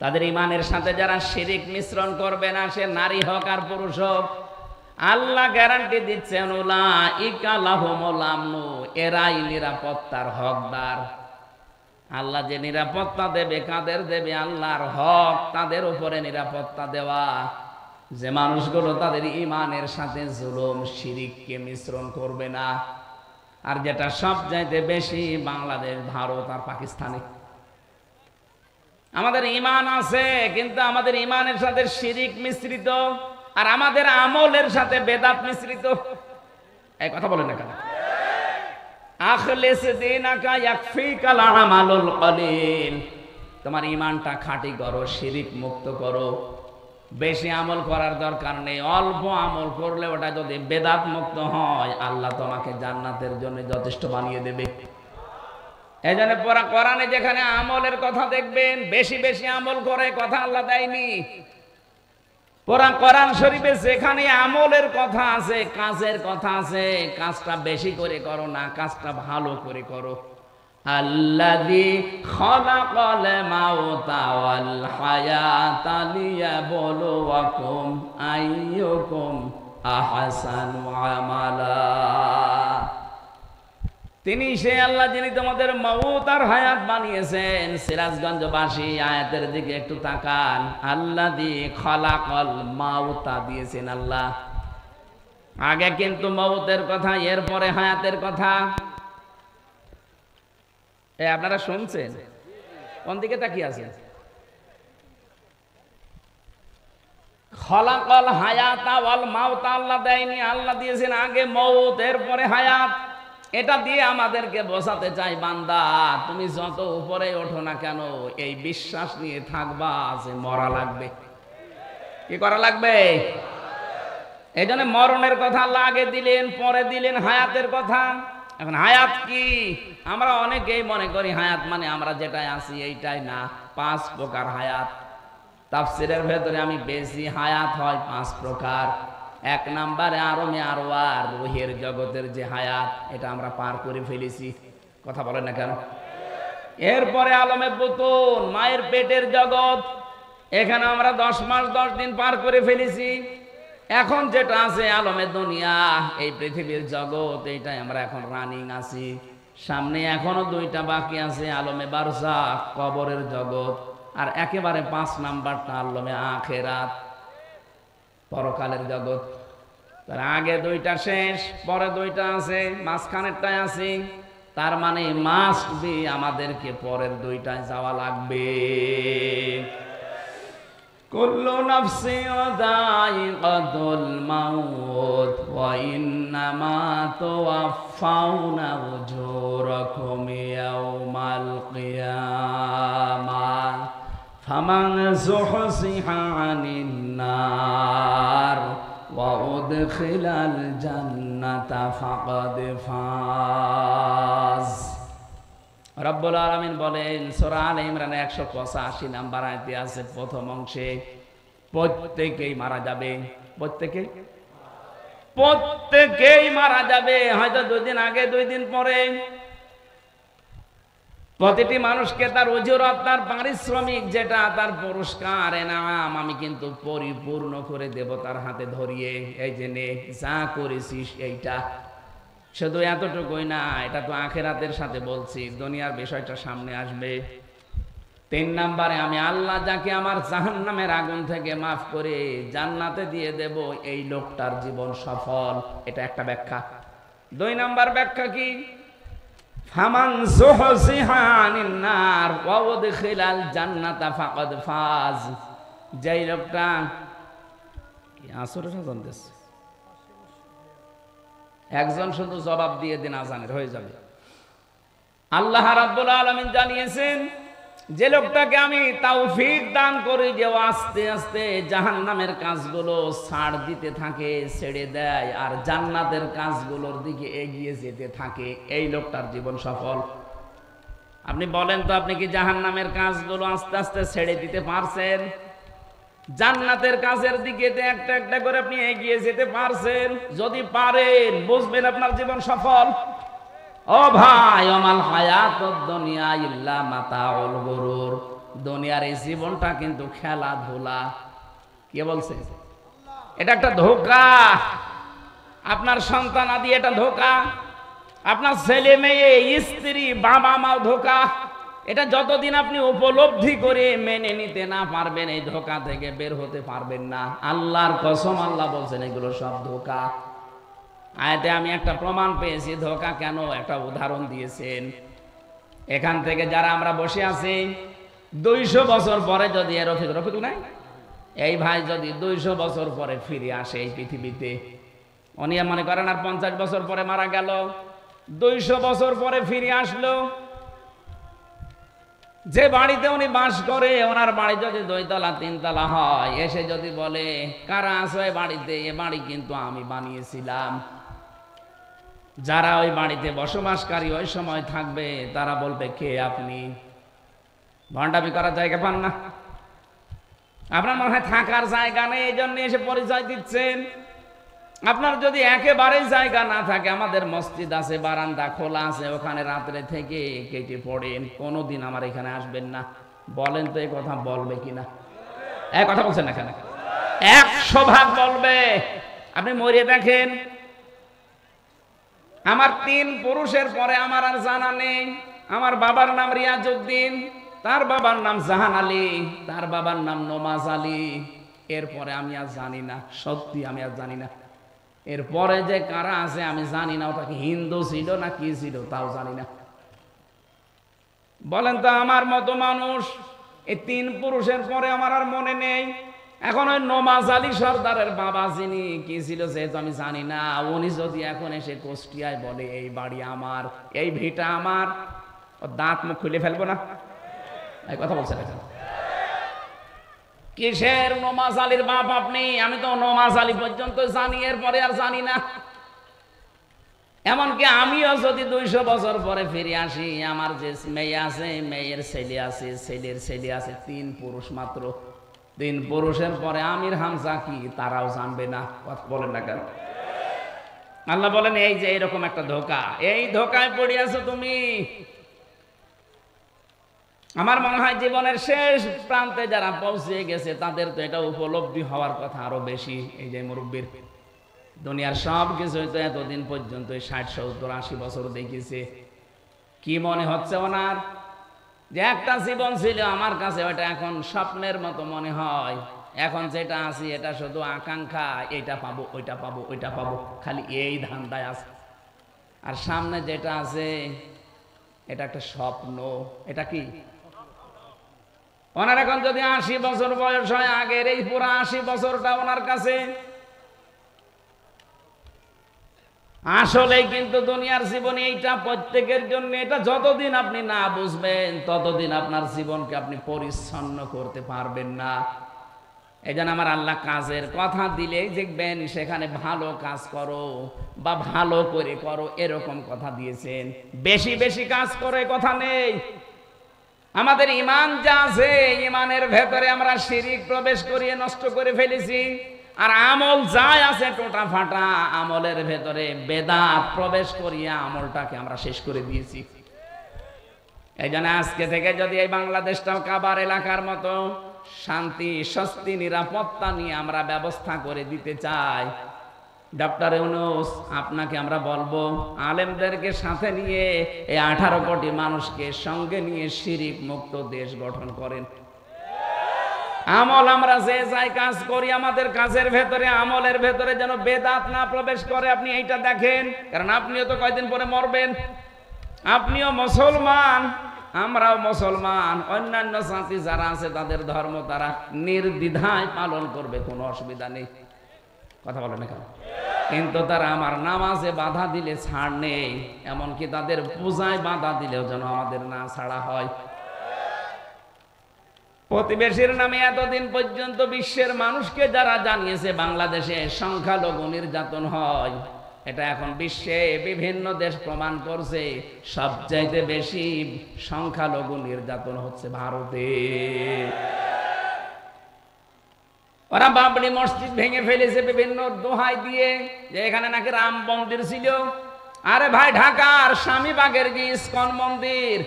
Speaker 1: তাদের ঈমানের সাথে যারা শিরিক মিশ্রণ করবে না, সে নারী হোক আর পুরুষ হোক, আল্লাহ গ্যারান্টি দিচ্ছেন উলাইকা লাহুমুল আমনু, এরাই নিরাপত্তার হকদার। আল্লাহ যে নিরাপত্তা দেবে, কাদের দেবে? আল্লাহর হক তাদের উপরে নিরাপত্তা দেওয়া, যে মানুষগুলো তাদের ঈমানের সাথে জুলুম শিরিককে মিশ্রণ করবে না। আর যেটা সবচাইতে বেশি বাংলাদেশ, ভারত আর পাকিস্তানে। আমাদের ঈমান আছে, কিন্তু আমাদের ঈমানের সাথে শিরিক মিশ্রিত, আর আমাদের আমলের সাথে বেদাত মিশ্রিত। এই কথা বলেন না কেন? আখলিস দীনাকা ইয়াকফিকাল আমালুল কলিল, তোমার ঈমানটা খাঁটি করো, শিরিক মুক্ত করো। বেশি আমল করার দরকার নেই, অল্প আমল করলে ওটা যদি বেদাত মুক্ত হয় আল্লাহ তোমাকে জান্নাতের জন্য যথেষ্ট বানিয়ে দেবে। এই জন্য কোরআনে যেখানে আমলের কথা দেখবেন বেশি বেশি আমল করে কথা আল্লাহ দেয়নি। কোরআন শরীফে যেখানে আমলের কথা আছে, কাজের কথা আছে, কাজটা বেশি করে করো না, কাজটা ভালো করে করো। আল্লাযী খালাকাল মাউতা ওয়াল হায়াতা লিয়াবলুয়াকুম আইয়ুকুম আহসানু আমালা। তিনি সে আল্লাহ যিনি তোমাদের মউত আর হায়াত বানিয়েছেন। সিরাজগঞ্জবাসী আয়াতের দিকে একটু তাকান। আল্লাযী খালাকাল মাউতা দিয়েছেন আল্লাহ, আগে কিন্তু মউতের কথা, এরপরে হায়াতের কথা। আপনারা শুনছেন? কোন দিকে তাকিয়ে আছেন? খালাকাল হায়াতা ওয়াল মাউতা আল্লাহ দেয়নি, আল্লাহ দিয়েছেন আগে মউত এরপরে হায়াত। এটা দিয়ে আমাদেরকে বোঝাতে চাই, বান্দা তুমি যত উপরে ওঠো না কেন এই বিশ্বাস নিয়ে থাকবা যে মরা লাগবে। কি করা লাগবে? এই জন্য মরণের কথা আল্লাহ আগে দিলেন, পরে দিলেন হায়াতের কথা। এখন হায়াত কি? আমরা অনেকেই মনে করি হায়াত মানে আমরা যেটাই আছি এইটাই, না। 5 প্রকার হায়াত। তাফসীরের ভেতরে আমি বেশি হায়াত হয় 5 প্রকার। 1 নম্বরে আরমে আরওয়ার, রুহের জগতের যে হায়াত, এটা আমরা পার করে ফেলেছি। কথা বলেন না কেন? এরপরে আলমে বুতুন, মায়ের পেটের জগৎ, এখানে আমরা 10 মাস 10 দিন পার করে ফেলেছি। এখন যেটা আছে আলমে দুনিয়া, এই পৃথিবীর জগৎ, এইটাই আমরা এখন রানিং আছি। সামনে এখনো 2টা বাকি আছে, আলমে বারজাখ, কবরের জগৎ, আর একেবারে 5 নাম্বারটা আলমে আখিরাত, পরকালের জগৎ। তার আগে 2টা শেষ, পরে 2টা আছে, মাঝখানেরটাই আছে। তার মানে মাস্ট বি আমাদেরকে পরের 2টায় যাওয়া লাগবে। কুল্লু নাফসিন যায়িকাতুল মাউত ওয়া ইন্নামা তুওয়াফাউনা উজুরাকুম ইয়াওমাল কিয়ামাহ ফামান যুহজিহা আনিন নার ওয়া উদখিলাল জান্নাতা ফাকাদ ফাজ। রব্বুল আলামিন বলেন সূরা আলে ইমরানের 185 নাম্বার আয়াতে আছে, প্রথম অংশে প্রত্যেকেই মারা যাবে। প্রত্যেকেই মারা যাবে, হয়তো 2 দিন আগে 2 দিন পরে। প্রতিটি মানুষকে তার উজুরত, তার পারিশ্রমিক, যেটা তার পুরস্কার এনাম, আমি কিন্তু পরিপূর্ণ করে দেব তার হাতে ধরিয়ে। এই যে নে, যা করেছিস এইটা। শুধু এতটুকুই না, এটা তো আখিরাতের সাথে বলছি, দুনিয়ার বিষয়টা সামনে আসবে। 3 নম্বরে আমি আল্লাহ যাকে আমার জাহান্নামের আগুন থেকে মাফ করে জান্নাতে দিয়ে দেব, এই লোকটার জীবন সফল। এটা একটা ব্যাখ্যা। 2 নম্বর ব্যাখ্যা কি? ফামান যুহজিহা আনিন নার ওয়া উদখিলাল জান্নাতা ফাকাদ ফাজ। যেই লোকটা কি আসরে সাজান দিচ্ছে, একজন শুধু জবাব দিয়ে দিন, আজানের হয়ে যাবে। আল্লাহ রাব্বুল আলামিন জানিয়েছেন, যে লোকটাকে আমি তৌফিক দান করি যে আস্তে আস্তে জাহান্নামের কাজগুলো ছাড় দিতে থাকে, ছেড়ে দেয়, আর জান্নাতের কাজগুলোর দিকে এগিয়ে যেতে থাকে, এই লোকটার জীবন সফল। আপনি বলেন তো, আপনি কি জাহান্নামের কাজগুলো আস্তে আস্তে ছেড়ে দিতে পারছেন? জান্নাতের কাজের দিকে একটা একটা করে আপনি এগিয়ে যেতে পারছেন? যদি পারেন, বুঝবেন আপনার জীবন সফল। ও ভাই, ওমাল হায়াতুদ দুনিয়া ইল্লা মাতাউল গুরুর। দুনিয়ার এই জীবনটা কিন্তু খেলাধুলা। কে বলছে? এটা একটা ধোঁকা। আপনার সন্তান আদি এটা ধোঁকা, আপনার ছেলে মেয়ে, স্ত্রী, বাবা মাও ধোঁকা। এটা যতদিন আপনি উপলব্ধি করে মেনে নিতে না পারবেন, এই ধোঁকা থেকে বের হতে পারবেন না। আল্লাহর কসম, আল্লাহ বলছেন এগুলো সব ধোঁকা। আয়াতে আমি একটা প্রমাণ পেয়েছি ধোঁকা কেন, একটা উদাহরণ দিয়েছেন। এখান থেকে যারা আমরা বসে আছি, 200 বছর পরে যদি রফিক নাই, এই ভাই যদি 200 বছর পরে ফিরে আসে এই পৃথিবীতে, উনি মনে করেন আর 50 বছর পরে মারা গেল, 200 বছর পরে ফিরে আসলো। যে বাড়িতে উনি বাস করে, ওনার বাড়ি যদি 2 তলা 3 তলা হয়, এসে যদি বলে কারা আছো এই বাড়িতে, এ বাড়ি কিন্তু আমি বানিয়েছিলাম, যারা ওই বাড়িতে বসবাসকারী ওই সময় থাকবে তারা বলবে কে আপনি? ভণ্ডামি করার জায়গা পান না? আপনার মনে হয় থাকার জায়গা নেই, এই জন্য এসে পরিচয় দিচ্ছেন। আপনার যদি একেবারে জায়গা না থাকে, আমাদের মসজিদ আছে, বারান্দা খোলা আছে, ওখানে রাত্রে থেকে কেটে পড়েন, কোনোদিন আমার এখানে আসবেন না। বলেন তো এই কথা বলবে কিনা? এক কথা বলছেন না কেন? 100 ভাগ বলবে। আপনি মরিয়ে দেখেন, আমার 3 পুরুষের পরে আমার আর জানা নেই। আমার বাবার নাম রিয়াজউদ্দিন, তার বাবার নাম জাহান আলী, তার বাবার নাম নমাজ আলী। এরপরে আমি আর জানি না, সত্যি আমি আর জানি না। এরপরে যে কারা আছে আমি জানি না, ওটা কি হিন্দু ছিল না কি ছিল তাও জানি না। বলেন তো, আমার মতো মানুষ এই 3 পুরুষের পরে আমার আর মনে নেই। এখন ওই নমাজ আলী সর্দারের বাবা যিনি কি ছিল যেহেতু আমি জানি না, উনি যদি এখন এসে কুষ্টিয়ায় বলে এই বাড়ি আমার, এই ভিটা আমার, ও দাঁত মুখ খুলে ফেলবো না? এই কথা বলছেন এখন? কিসের নমাজ আলীর বাপ আপনি? আমি তো নমাজ আলী পর্যন্ত জানি, এরপরে আর জানি না। এমনকি আমিও যদি 200 বছর পরে ফিরে আসি, আমার যে মেয়ে আছে, মেয়ের ছেলে আছে, ছেলের ছেলে আছে, 3 পুরুষ মাত্র। 3 পুরুষের পরে আমির হামজা কি তারাও জানবে না। কথা বলেন না কেন? আল্লাহ বলেন এই যে এরকম একটা ধোঁকা, এই ধোঁকায় পড়ে আছো তুমি। আমার মনে হয় জীবনের শেষ প্রান্তে যারা পৌঁছে গেছে তাদের তো এটা উপলব্ধি হওয়ার কথা আরো বেশি। এই যে মুরব্বীর, দুনিয়ার সব কিছু তো এতদিন পর্যন্ত 60, 70, 80 বছর দেখেছে। কি মনে হচ্ছে ওনার? যে একটা জীবন ছিল আমার কাছে, ওটা এখন স্বপ্নের মতো মনে হয়। এখন যেটা আছে এটা শুধু আকাঙ্ক্ষা, এটা পাবো, ওইটা পাবো, ওইটা পাবো, খালি এই ধান্দায় আছে। আর সামনে যেটা আছে এটা একটা স্বপ্ন। এটা কি? ওনার এখন যদি 80 বছর বয়স হয়, আগের এই পুরো 80 বছরটা ওনার কাছে আসলেই কিন্তু দুনিয়ার জীবনে এইটা প্রত্যেকের জন্য। এটা যতদিন আপনি না বুঝবেন ততদিন আপনার জীবনকে আপনি পরিচ্ছন্ন করতে পারবেন না। এই জন্য আমার আল্লাহ কাজের কথা দিলে দেখবেন সেখানে ভালো কাজ করো বা ভালো করে করো, এরকম কথা দিয়েছেন। বেশি বেশি কাজ করে কথা নেই। আমাদের ইমান যা আছে, ইমানের ভেতরে আমরা শিরিক প্রবেশ করিয়ে নষ্ট করে ফেলেছি। আর আমল যাই আছে টোটা ফাটা, আমলের ভেতরে বেদাত প্রবেশ করিয়ে আমলটাকে আমরা শেষ করে দিয়েছি। এই জন্য আজকে থেকে যদি এই বাংলাদেশটাও কাবার এলাকার মতো শান্তি, স্বস্তি, নিরাপত্তা নিয়ে আমরা ব্যবস্থা করে দিতে চাই, ডক্টর ইউনূস আপনাকে আমরা বলবো আলেমদেরকে সাথে নিয়ে এই 18 কোটি মানুষকে সঙ্গে নিয়ে শিরিক মুক্ত দেশ গঠন করেন। আমল আমরা যে যাই কাজ করি, আমাদের কাজের ভেতরে, আমলের ভেতরে যেন বেদাত না প্রবেশ করে। আপনি এইটা দেখেন, কারণ আপনিও তো কয়দিন পরে মরবেন। আপনিও মুসলমান, আমরাও মুসলমান। অন্যান্য জাতি যারা আছে তাদের ধর্ম তারা নির্দ্বিধায় পালন করবে, কোনো অসুবিধা নেই। কথা বলেন না কেন? কিন্তু তারা আমার নামাজে বাধা দিলে ছাড় নেই, এমনকি তাদের পূজায় বাধা দিলেও যেন আমাদের না ছাড়া হয়। প্রতিবেশীর নামে এতদিন পর্যন্ত বিশ্বের মানুষকে যারা জানিয়েছে বাংলাদেশে সংখ্যালঘু নির্যাতন হয়, এটা এখন বিশ্বে বিভিন্ন দেশ প্রমাণ করছে সবচাইতে বেশি সংখ্যালঘু নির্যাতন হচ্ছে ভারতে। ওরা বাবরি মসজিদ ভেঙে ফেলেছে বিভিন্ন দোহাই দিয়ে, যে এখানে নাকি রাম মন্দির ছিল। আরে ভাই, ঢাকার স্বামীবাগের যে ইস্কন মন্দির,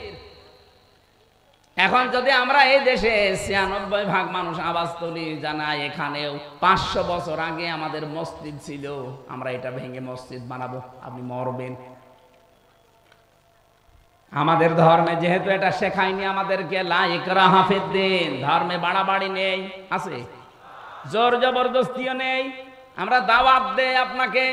Speaker 1: এখন যদি আমরা এই দেশে 96% মানুষ আওয়াজ তুলি জানাই এখানেও 500 বছর আগে আমাদের মসজিদ ছিল, আমরা এটা ভেঙে মসজিদ বানাবো, আপনি মরবেন। আমাদের ধর্মে যেহেতু এটা শেখায়নি আমাদেরকে, লা ইকরাহা ফিদ্দীন, ধর্মে বাড়াবাড়ি নেই, আছে জোর জবরদস্তিও নেই। আমরা দাওয়াত দেই আপনাকে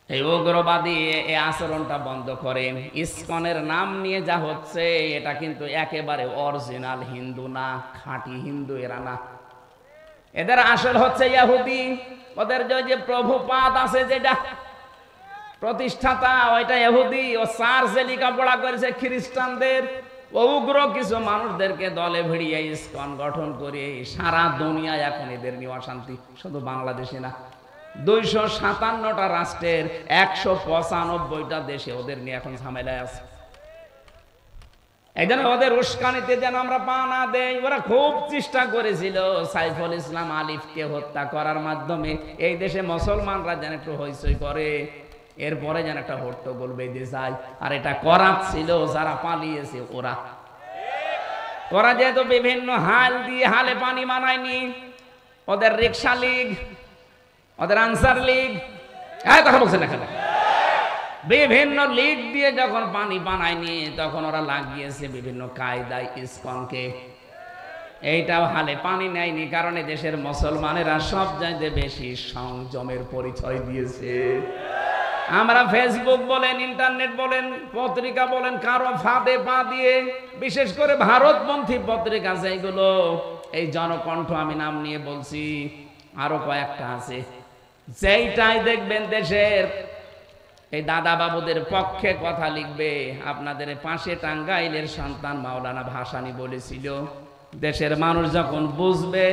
Speaker 1: এই উগ্রবাদী এই আচরণটা বন্ধ করেন। ইসকনের নাম নিয়ে যা হচ্ছে এটা কিন্তু একেবারে অরিজিনাল হিন্দু না, খাঁটি হিন্দু এরা না। এদের আসল হচ্ছে ইহুদি। ওদের যে প্রভুপাদ আছে যেটা, প্রতিষ্ঠাতা ওইটা ইহুদি, ও চার্চে লেখাপড়া করেছে খ্রিস্টানদের, ও উগ্র কিছু মানুষদেরকে দলে ভিড়িয়ে ইসকন গঠন করে সারা দুনিয়ায় এখন এদের নিয়ে অশান্তি। শুধু বাংলাদেশে না, 257টা রাষ্ট্রের 195টা দেশে ওদের নিয়ে এখন ঝামেলায় আছে। এই জন্য ওদের উস্কানিতে যেন আমরা পা না দেই। ওরা খুব চেষ্টা করেছিল সাইফুল ইসলাম আলিফকে হত্যা করার মাধ্যমে এই দেশে মুসলমানরা যেন একটু হইচই করে, এরপরে যেন একটা হট্টগোল বেঁধে যায়। আর এটা করাচ্ছিল যারা পালিয়েছে ওরা যেহেতু বিভিন্ন হাল দিয়ে হালে পানি মানায়নি, ওদের রিক্সা লীগ, ওদের আনসার লীগ, কথা বলছেন না, বিভিন্ন লীগ দিয়ে যখন পানি বানায়নি তখন ওরা লাগিয়েছে বিভিন্ন কায়দায় ইসকনকে। এইটাও হালে পানি নেয়নি, কারণে দেশের মুসলমানেরা সব চাইতে বেশি সংযমের পরিচয় দিয়েছে। আমরা ফেসবুক বলেন, ইন্টারনেট বলেন, পত্রিকা বলেন, কারো ফাঁদে পা দিয়ে, বিশেষ করে ভারতপন্থী পত্রিকা যেগুলো, এই জনকণ্ঠ আমি নাম নিয়ে বলছি, আরো কয়েকটা আছে, যেইটাই দেখবেন দেশের এই দাদা বাবুদের পক্ষে কথা লিখবে। আপনাদের পাশে টাঙ্গাইলের সন্তান মাওলানা ভাসানী বলেছিল, দেশের মানুষ যখন বুঝবে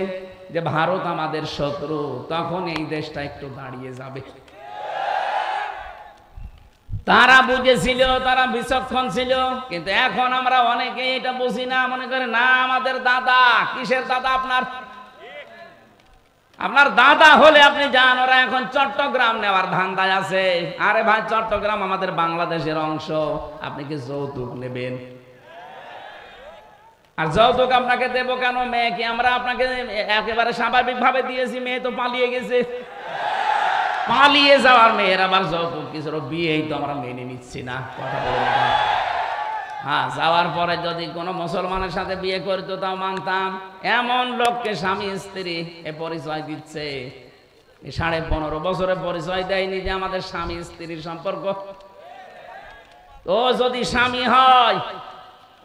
Speaker 1: যে ভারত আমাদের শত্রু, তখন এই দেশটা একটু দাঁড়িয়ে যাবে। তারা বুঝেছিল, তারা বিচক্ষণ ছিল, কিন্তু এখন আমরা অনেকে এটা বুঝি না, মনে করে না আমাদের দাদা। কিসের দাদা? আপনার দাদা হলে আপনি যান, ওরা এখন চট্টগ্রাম নেওয়ার ধান্দায় আছে। আরে ভাই, চট্টগ্রাম আমাদের বাংলাদেশের অংশ, আপনি কি যৌতুক নেবেন? আর যৌতুক আপনাকে দেব কেন? মেয়ে কি আমরা আপনাকে একেবারে স্বাভাবিক ভাবে দিয়েছি? মেয়ে তো পালিয়ে গেছে। পালিয়ে যাওয়ার মেয়ের আবার যৌতুক কিছুর বিয়েই তো আমরা মেনে নিচ্ছি না। কথা বলে না। হ্যাঁ, যাওয়ার পরে যদি কোনো মুসলমানের সাথে বিয়ে করতো তাও মানতাম। এমন লোককে স্বামী স্ত্রী এ পরিচয় দিচ্ছে, 15.5 বছরে পরিচয় দেয়নি যে আমাদের স্বামী স্ত্রীর সম্পর্ক। তো যদি স্বামী হয়,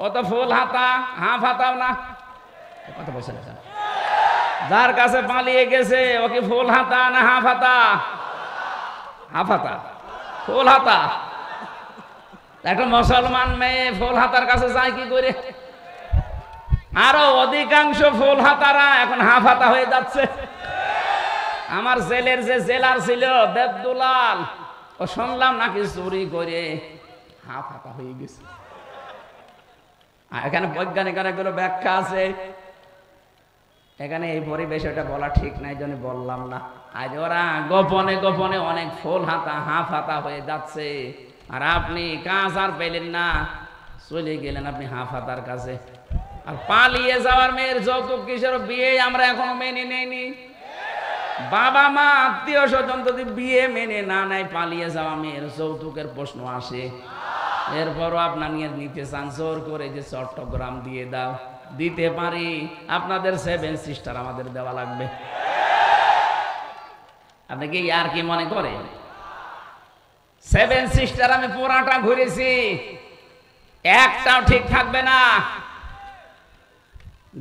Speaker 1: ও তো ফুল হাতা হাফ হাতাও না। কথা বলছে না, যার কাছে পালিয়ে গেছে ও কি ফুল হাতা না হাফ হাতা? হাফ হাতা, ফুল হাতা। একটা মুসলমান মেয়ে ফুল হাতার কাছে যায় কি করে? আরো অধিকাংশ ফুল হাতারা এখন হাফ হাতা হয়ে যাচ্ছে। আমার জেলের যে জেলার ছিল দেবদুলাল, ও শুনলাম নাকি চুরি করে হাফ হাতা হয়ে গেছে। এখানে বৈজ্ঞানিক অনেকগুলো ব্যাখ্যা আছে, এখানে এই পরিবেশ এটা বলা ঠিক নাই, জন্য বললাম না। আজ ওরা গোপনে গোপনে অনেক ফুল হাতা হাফ হাতা হয়ে যাচ্ছে, আর আপনি কাজ আর পেলেন না, চলে গেলেন আপনি হাফ হাতার কাছে। আর পালিয়ে যাওয়ার মেয়ের যৌতুক কিসের? বিয়ে আমরা এখনো মেনে নেইনি। বাবা মা আত্মীয় স্বজন যদি বিয়ে মেনে না নেয়, পালিয়ে যাওয়া মেয়ের যৌতুকের প্রশ্ন আসে। এরপরও আপনার নিয়ে নিতে চান জোর করে, যে চট্টগ্রাম দিয়ে দাও। দিতে পারি, আপনাদের 7 সিস্টার আমাদের দেওয়া লাগবে। আপনি কি আর কি মনে করেন? 7 সিস্টার আমি পুরাটা ঘুরেছি, একটাও ঠিক থাকবে না।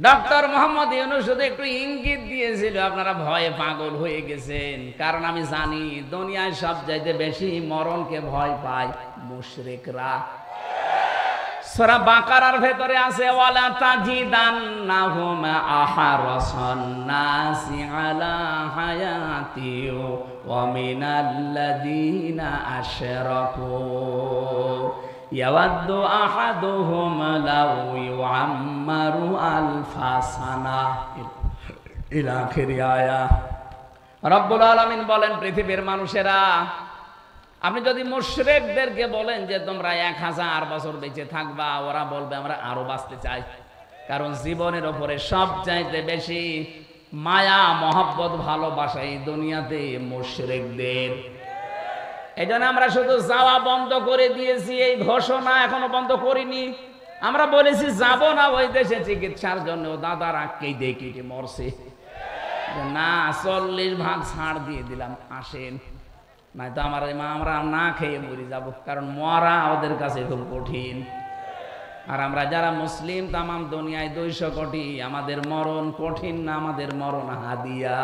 Speaker 1: ডক্টর মোহাম্মদ ইউনূস শুধু একটু ইঙ্গিত দিয়েছিল, আপনারা ভয়ে পাগল হয়ে গেছেন। কারণ আমি জানি দুনিয়ায় সব চাইতে বেশি মরণকে ভয় পায় মুশরিকরা। সূরা বাকারার ভেতরে আছে, ওয়ালা তাজিদান্নাহুম আহরাসান নাসি আলা হায়াতি ওয়া মিনাল্লাযীনা আশরাকু ইয়াওয়াদ্দু আহাদুহুম লাউ ইউআম্মারু আলফা সানা ইলা আখির আয়া। রব্বুল আলামিন বলেন, পৃথিবীর মানুষেরা, আপনি যদি মুশরিকদেরকে বলেন যে তোমরা 1000 বছর বেঁচে থাকবা, ওরা বলবে আমরা আরো বাঁচতে চাই। কারণ জীবনের উপরে সবচাইতে বেশি মায়া মহব্বত ভালোবাসা এই দুনিয়াতে মুশরিকদের। এই জন্য আমরা শুধু যাওয়া বন্ধ করে দিয়েছি, এই ঘোষণা এখনো বন্ধ করিনি। আমরা বলেছি যাব না ওই দেশে চিকিৎসার জন্য, দাদার আঁককেই দেখি মরছে না, 40 ভাগ ছাড় দিয়ে দিলাম, আসেন। নাই তো আমরা না খেয়ে মরে যাব, কারণ মরা ওদের কাছে খুব কঠিন। আর আমরা যারা মুসলিম তামাম দুনিয়ায় 200 কোটি, আমাদের মরণ কঠিন না, আমাদের মরণ হাদিয়া।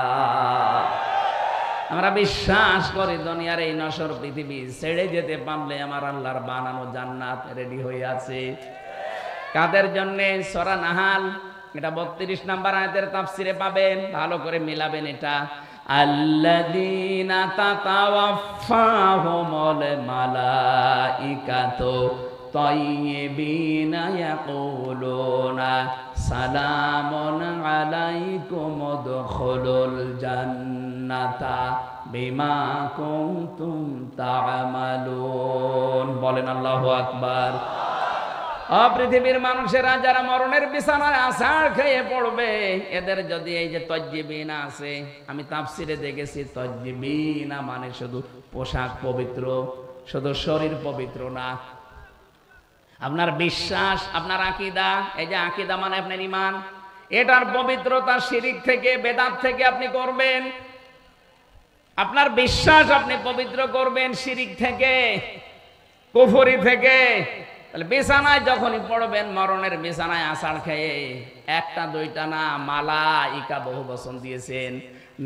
Speaker 1: আমরা বিশ্বাস করি দুনিয়ার এই নশ্বর পৃথিবী ছেড়ে যেতে পারলে আমার আল্লাহর বানানো জান্নাত রেডি হয়ে আছে। কাদের জন্য? সূরা নাহাল এটা 32 নম্বর আয়াতের তাফসিরে পাবেন, ভালো করে মিলাবেন এটা। আল্লাযীনা তাতাওয়াফাহুমুল মালাইকাতু তাইয়্যিবিনা ইয়াকুলুনা সালামুন আলাইকুম উদখুলুল জান্নাতা বিমা কুনতুম তা'মালুন। বলেন আল্লাহু আকবার। পৃথিবীর মানুষেরা যারা মরণের বিছানায় আছাড় খেয়ে পড়বে, এদের যদি এই যে তাইয়্যিবিনা আছে, আমি তাফসিরে দেখেছি তাইয়্যিবিনা মানে শুধু পোশাক পবিত্র, শুধু শরীর পবিত্র না, আপনার বিশ্বাস, আপনার আকীদা, এই যে আকীদা মানে আপনার ঈমান, এটার পবিত্রতা শিরিক থেকে, বেদাত থেকে আপনি করবেন। আপনার বিশ্বাস আপনি পবিত্র করবেন শিরিক থেকে, কুফরি থেকে। তাহলে বিছানায় যখনই পড়বেন, মরণের বিছানায় আছাড় খেয়ে, একটা দুইটা না, মালাইকা বহু বচন দিয়েছেন,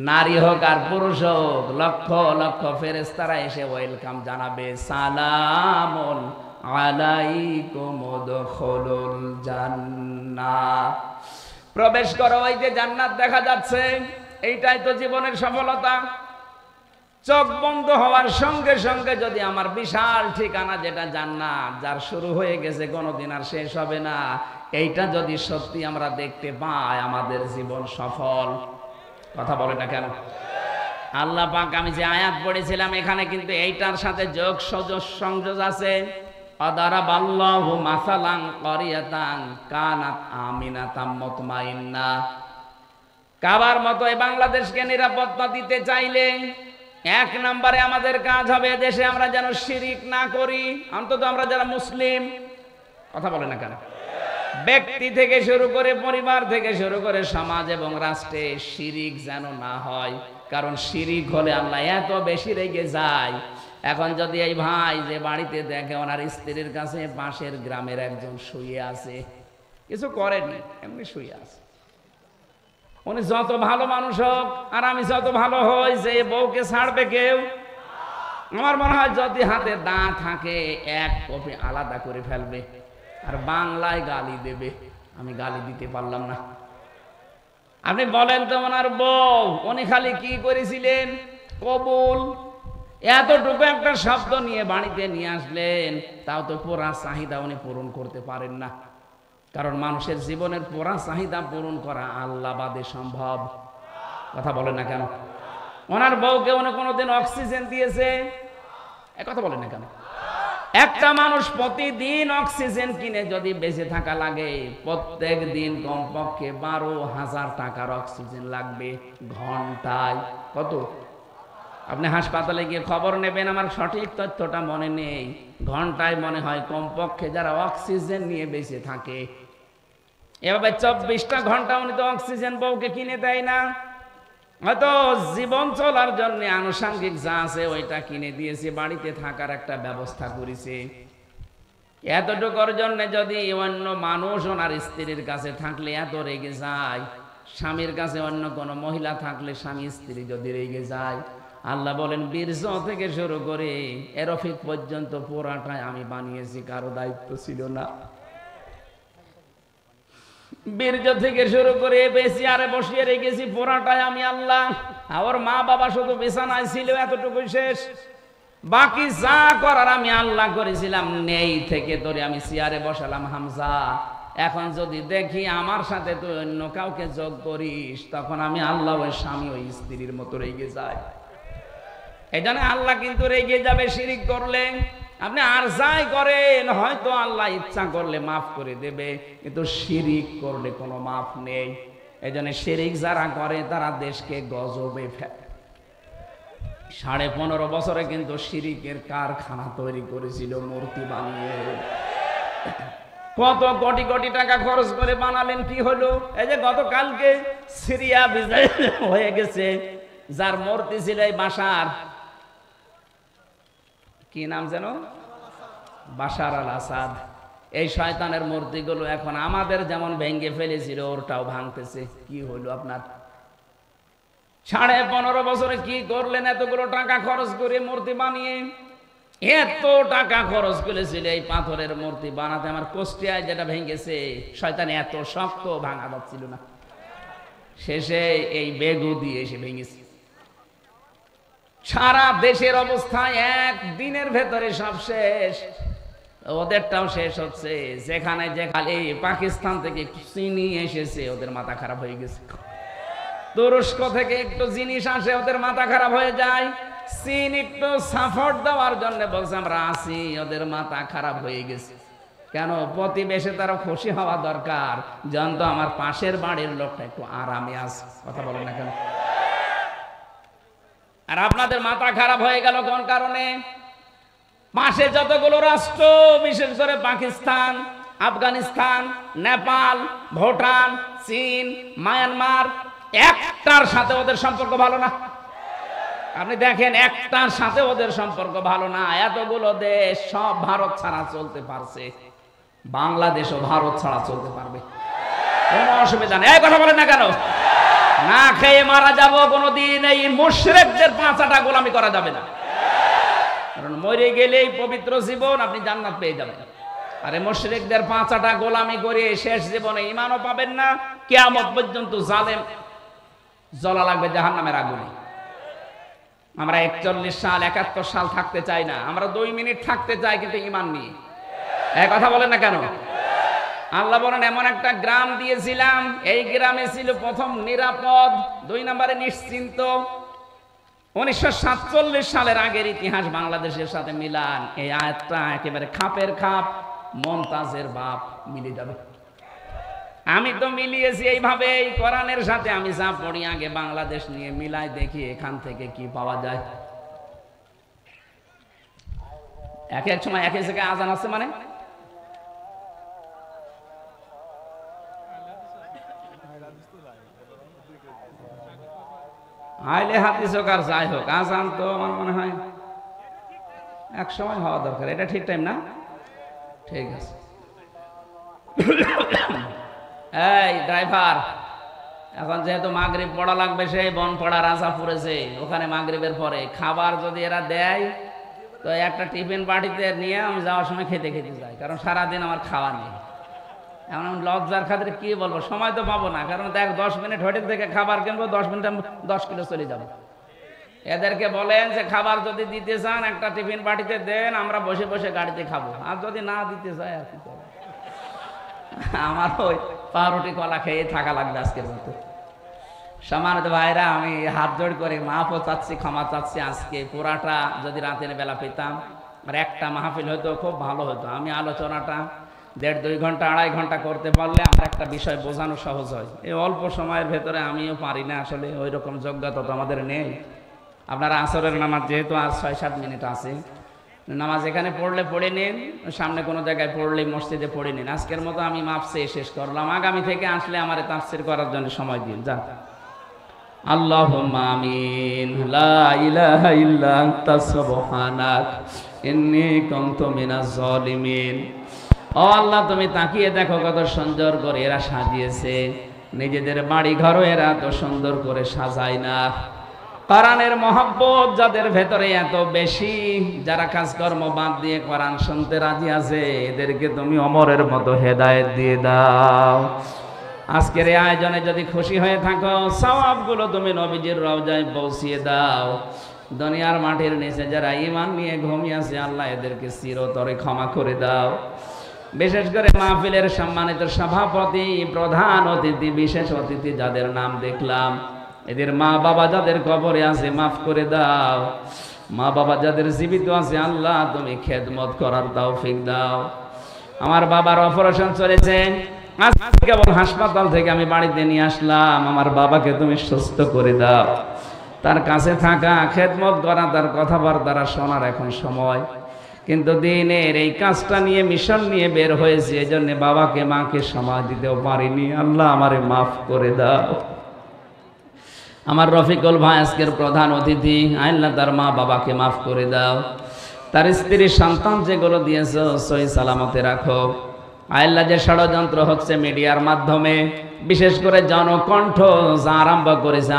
Speaker 1: নারী হোক আর পুরুষ হোক, লক্ষ লক্ষ ফেরেশতারা এসে ওয়েলকাম জানাবে, সালামুন আলাইকুম উদখুলুল জান্নাহ। প্রবেশ করো, ওই যে জান্নাত দেখা যাচ্ছে, এইটাই তো জীবনের সফলতা। চোখ বন্ধ হওয়ার সঙ্গে সঙ্গে যদি আমার বিশাল ঠিকানা যেটা জান্নাত, যার শুরু হয়ে গেছে কোনোদিন আর শেষ হবে না, এইটা যদি সত্যি আমরা দেখতে পাই, আমাদের জীবন সফল। কথা বলে না কেন? আল্লাহ পাক আমি যে আয়াত পড়েছিলাম এখানে কিন্তু এইটার সাথে যোগ সংযোগ আছে। আদারাবাল্লাহু মাসালান ক্বরিয়াতান কানাত আমিনাতাম মুতমাইন্না। কাবার মতো এই বাংলাদেশকে নিরাপত্তা দিতে চাইলে এক নম্বরে আমাদের কাজ হবে দেশে আমরা যেন শিরিক না করি, অন্তত আমরা যারা মুসলিম। কথা বলে না কেন? ব্যক্তি থেকে শুরু করে, পরিবার থেকে শুরু করে, সমাজ এবং রাষ্ট্রে শিরিক যেন না হয়। কারণ শিরিক হলে আল্লাহ এত বেশি রেগে যায়। এখন যদি এই ভাই যে বাড়িতে দেখে ওনার স্ত্রীর কাছে পাশের গ্রামের একজন শুয়ে আছে, কিছু করেনি, এমনি শুয়ে আছে, উনি যত ভালো মানুষ হোক আর আমি যত ভালো হই, যে বউকে ছাড়বে কেউ? আমার মনে হয় যদি হাতে দাঁত থাকে এক কপি আলাদা করে ফেলবে, আর বাংলায় গালি দেবে। আমি গালি দিতে পারলাম না। আপনি বলেন তো, ওনার বউ উনি খালি কি করেছিলেন? কবুল। এতটুকু একটা শব্দ নিয়ে বাড়িতে নিয়ে আসলেন, তাও তো পুরা চাহিদা উনি পূরণ করতে পারেন না। কারণ মানুষের জীবনের পুরা চাহিদা পূরণ করা আল্লাহ বাদে সম্ভব। কথা বলেন না কেন? ওনার বউকে উনি কোনোদিন অক্সিজেন দিয়েছে? কথা বলেন না কেন? একটা মানুষ প্রতিদিন অক্সিজেন কিনে যদি বেঁচে থাকা লাগে, প্রত্যেক দিন কমপক্ষে 12,000 টাকার অক্সিজেন লাগবে ঘন্টায়। কত? আপনি হাসপাতালে গিয়ে খবর নেবেন, আমার সঠিক তথ্যটা মনে নেই, ঘন্টায় মনে হয় কমপক্ষে যারা অক্সিজেন নিয়ে বেঁচে থাকে, এভাবে 24টা ঘন্টা উনি তো অক্সিজেন বউকে কিনে দেয় না। হয়তো জীবন চলার জন্য আনুষঙ্গিক যা আছে ওইটা কিনে দিয়েছে, বাড়িতে থাকার একটা ব্যবস্থা করেছে। এতটুকুর জন্য যদি অন্য মানুষ ওনার স্ত্রীর কাছে থাকলে এত রেগে যায়, স্বামীর কাছে অন্য কোনো মহিলা থাকলে স্বামী স্ত্রী যদি রেগে যায়, আল্লাহ বলেন বীর্য থেকে শুরু করে এরফিক পর্যন্ত পুরাটাই আমি বানিয়েছি, কারো দায়িত্ব ছিল না। বীর্য থেকে শুরু করে বেশি আরে বসিয়ে রেখেছি, পুরাটাই আমি আল্লাহ। আর মা বাবা শুধু বিছানায় ছিল, এতটুকু শেষ। বাকি যা করার আমি আল্লাহ করেছিলাম। নেই থেকে ধরে আমি চেয়ারে বসালাম হামজা। এখন যদি দেখি আমার সাথে তুই অন্য কাউকে যোগ করিস, তখন আমি আল্লাহ ওই স্বামী ওই স্ত্রীর মতো রেগে যাই। এই জন্য আল্লাহ কিন্তু রেগে যাবে শিরিক করলে। আপনি আর যাই করেন, হয়তো আল্লাহ ইচ্ছা করলে মাফ করে দেবে, কিন্তু শিরিক করলে কোনো মাফ নেই। এই জন্য শিরিক যারা করে তারা দেশকে গজবে ফেলে। 15.5 বছরে কিন্তু শিরিকের কারখানা তৈরি করেছিল, মূর্তি বানিয়ে। কত কোটি কোটি টাকা খরচ করে বানালেন, কি হলো? এই যে গতকালকে সিরিয়া বিজয় হয়ে গেছে, যার মূর্তি ছিল এই বাশার, কি নাম যেন, বাশার আল আসাদ। এই শয়তানের মূর্তিগুলো এখন আমাদের যেমন ভেঙে ফেলেছিল, ওরটাও ভাঙতেছে। কি হলো আপনার? 15.5 বছরে কি করলেন? এতগুলো টাকা খরচ করে মূর্তি বানিয়ে, এত টাকা খরচ করেছিল এই পাথরের মূর্তি বানাতে। আমার কুষ্টিয়ায় যেটা ভেঙেছে, শয়তান এত শক্ত ভাঙা যাচ্ছিল না, শেষে এই বেগু দিয়ে এসে ভেঙেছে। সারা দেশের অবস্থা একদিনের ভেতরে সব শেষ, ওদেরটাও শেষ হচ্ছে। যেখানে যেখানে পাকিস্তান থেকে চিনি এসেছে, ওদের মাথা খারাপ হয়ে গেছে। তুরস্ক থেকে একটু জিনিস আসে, ওদের মাথা খারাপ হয়ে যায়। চীন একটু সাপোর্ট দেওয়ার জন্য বলছে আমরা আছি, ওদের মাথা খারাপ হয়ে গেছে। কেন? প্রতিবেশে তারা খুশি হওয়া দরকার, জানতো আমার পাশের বাড়ির লোকটা একটু আরামে আছে। কথা বলেন না কেন? আর আপনাদের মাথা খারাপ হয়ে গেল কোন কারণে? পাশে যতগুলো রাষ্ট্র, বিশেষ করে পাকিস্তান, আফগানিস্তান, নেপাল, ভুটান, চীন, মায়ানমার, একটার সাথে ওদের সম্পর্ক ভালো না। আপনি দেখেন, একটার সাথে ওদের সম্পর্ক ভালো না। এতগুলো দেশ সব ভারত ছাড়া চলতে পারছে, বাংলাদেশও ভারত ছাড়া চলতে পারবে, কোনো অসুবিধা নেই। এই কথা বলেন না কেন? না খেয়ে মারা যাব, কোনোদিন এই মুশরিকদের পাঁচাটা গোলামি করা যাবে না। কারণ মরে গেলেই পবিত্র জীবন, আপনি জান্নাত পেয়ে যাবেন। আরে মুশরিকদের পাঁচাটা গোলামি করে শেষ জীবনে ঈমানও পাবেন না, কিয়ামত পর্যন্ত জালেম জ্বলা লাগবে জাহান্নামের আগুনে। আমরা 41 সাল 71 সাল থাকতে চাই না, আমরা 2 মিনিট থাকতে চাই, কিন্তু ঈমান নিয়ে। এই কথা বলেন না কেন? আল্লাহ বলেন এমন একটা গ্রাম দিয়েছিলাম, এই গ্রামে ছিল প্রথম নিরাপদ, 2 নম্বরে নিশ্চিন্ত। 1947 সালের আগের ইতিহাস বাংলাদেশের সাথে মিলান, এই আয়াতটা একেবারে খাপের খাপ, মমতাজের বাপ মিলে যাবে। আমি তো মিলিয়েছি এইভাবে, এই কোরআনের সাথে আমি যা পড়ি আগে বাংলাদেশ নিয়ে মিলাই দেখি এখান থেকে কি পাওয়া যায়। এক এক সময় এক এক জায়গায় আজান আছে, মানে আইলে হাদিস হোক আর যাই হোক, আজান তো আমার মনে হয় এক সময় হওয়া দরকার। এটা ঠিক টাইম না? ঠিক আছে। এই ড্রাইভার, এখন যেহেতু মাগরিব পড়া লাগবে, সেই বনপাড়া রাজা পড়েছে, ওখানে মাগরিবের পরে খাবার যদি এরা দেয়, তো একটা টিফিন পার্টিতে নিয়ে আমি যাওয়ার সময় খেতে খেতে যাই, কারণ সারাদিন আমার খাওয়া নেই। এখন আমি লজ্জার খাতিরে কি বলবো, সময় তো পাবো না। কারণ দেখ, 10 মিনিট হোটেল থেকে খাবার কিনবো, 10 মিনিটে 10 কিলো চলে যাবো। এদেরকে বলেন যে খাবার যদি দিতে চান একটা টিফিন পার্টিতে দেন, আমরা বসে বসে গাড়িতে খাবো। আর যদি না দিতে চাই, আর কি করবো, আমার ওই পাউরুটি কলা খেয়ে থাকা লাগবে আজকের মতো। সম্মানিত ভাইরা, আমি হাত জোড় করে মাফও চাচ্ছি, ক্ষমা চাচ্ছি। আজকে পুরাটা যদি রাতের বেলা পেতাম, আর একটা মাহফিল হয়তো খুব ভালো হতো। আমি আলোচনাটা 1.5-2 ঘন্টা 2.5 ঘন্টা করতে পারলে আমার একটা বিষয় বোঝানো সহজ হয়। এই অল্প সময়ের ভেতরে আমিও পারি না, আসলে ওই রকম যোগ্যতা তো আমাদের নেই। আপনারা আসরের নামাজ যেহেতু আজ 6-7 মিনিট আছে, নামাজ এখানে পড়লে পড়ে নিন, সামনে কোনো জায়গায় পড়লে মসজিদে পড়ে নিন। আজকের মতো আমি মাপ চেয়ে শেষ করলাম, আগামী থেকে আসলে আমার তাফসীর করার জন্য সময় দিন। যান। আল্লাহুম্মা আমিন। লা ইলাহা ইল্লা আনতা সুবহানাক ইন্নী কুনতু মিনাজ জালিমিন। ও আল্লাহ, তুমি তাকিয়ে দেখো কত সুন্দর করে এরা সাজিয়েছে, নিজেদের বাড়ি ঘরও এরা তো সুন্দর করে সাজায় না। কোরআনের মহব্বত যাদের ভেতরে এত বেশি, যারা কাজকর্ম বাদ দিয়ে কোরআন শুনতে রাজি আছে, এদেরকে তুমি অমরের মতো হেদায়েত দিয়ে দাও। আজকের এই আয়োজনে যদি খুশি হয়ে থাকো, সওয়াবগুলো তুমি নবীজির রওজায় পৌঁছিয়ে দাও। দুনিয়ার মাটির নিচে যারা ঈমান নিয়ে ঘুমিয়ে আছে, আল্লাহ এদেরকে চিরতরে ক্ষমা করে দাও। বিশেষ করে মাহফিলের সম্মানিত সভাপতি, প্রধান অতিথি, বিশেষ অতিথি যাদের নাম দেখলাম, এদের মা বাবা যাদের কবরে আছে মাফ করে দাও। মা বাবা যাদের জীবিত আছে, আল্লাহ তুমি খেদমত করার তৌফিক দাও। আমার বাবার অপারেশন চলেছে, আজ কেবল হাসপাতাল থেকে আমি বাড়িতে নিয়ে আসলাম। আমার বাবাকে তুমি সুস্থ করে দাও। তার কাছে থাকা, খেদমত করা, তার কথাবার্তা শোনার এখন সময়। কিন্তু দিনের এই কাজটা নিয়ে, মিশন নিয়ে বের হয়েছে, এই জন্য বাবাকে মাকে সময় দিতেও পারিনি। আল্লাহ আমারে মাফ করে দাও। আমার রফিকুল ভাই আজকের প্রধান অতিথি, আল্লাহ তার মা বাবাকে মাফ করে দাও। তার স্ত্রী সন্তান যেগুলো দিয়েছো সহি সালামতে রাখো। আল্লাহ যে ষড়যন্ত্র হচ্ছে মিডিয়ার মাধ্যমে, বিশেষ করে জনকণ্ঠ যা আরম্ভ করেছে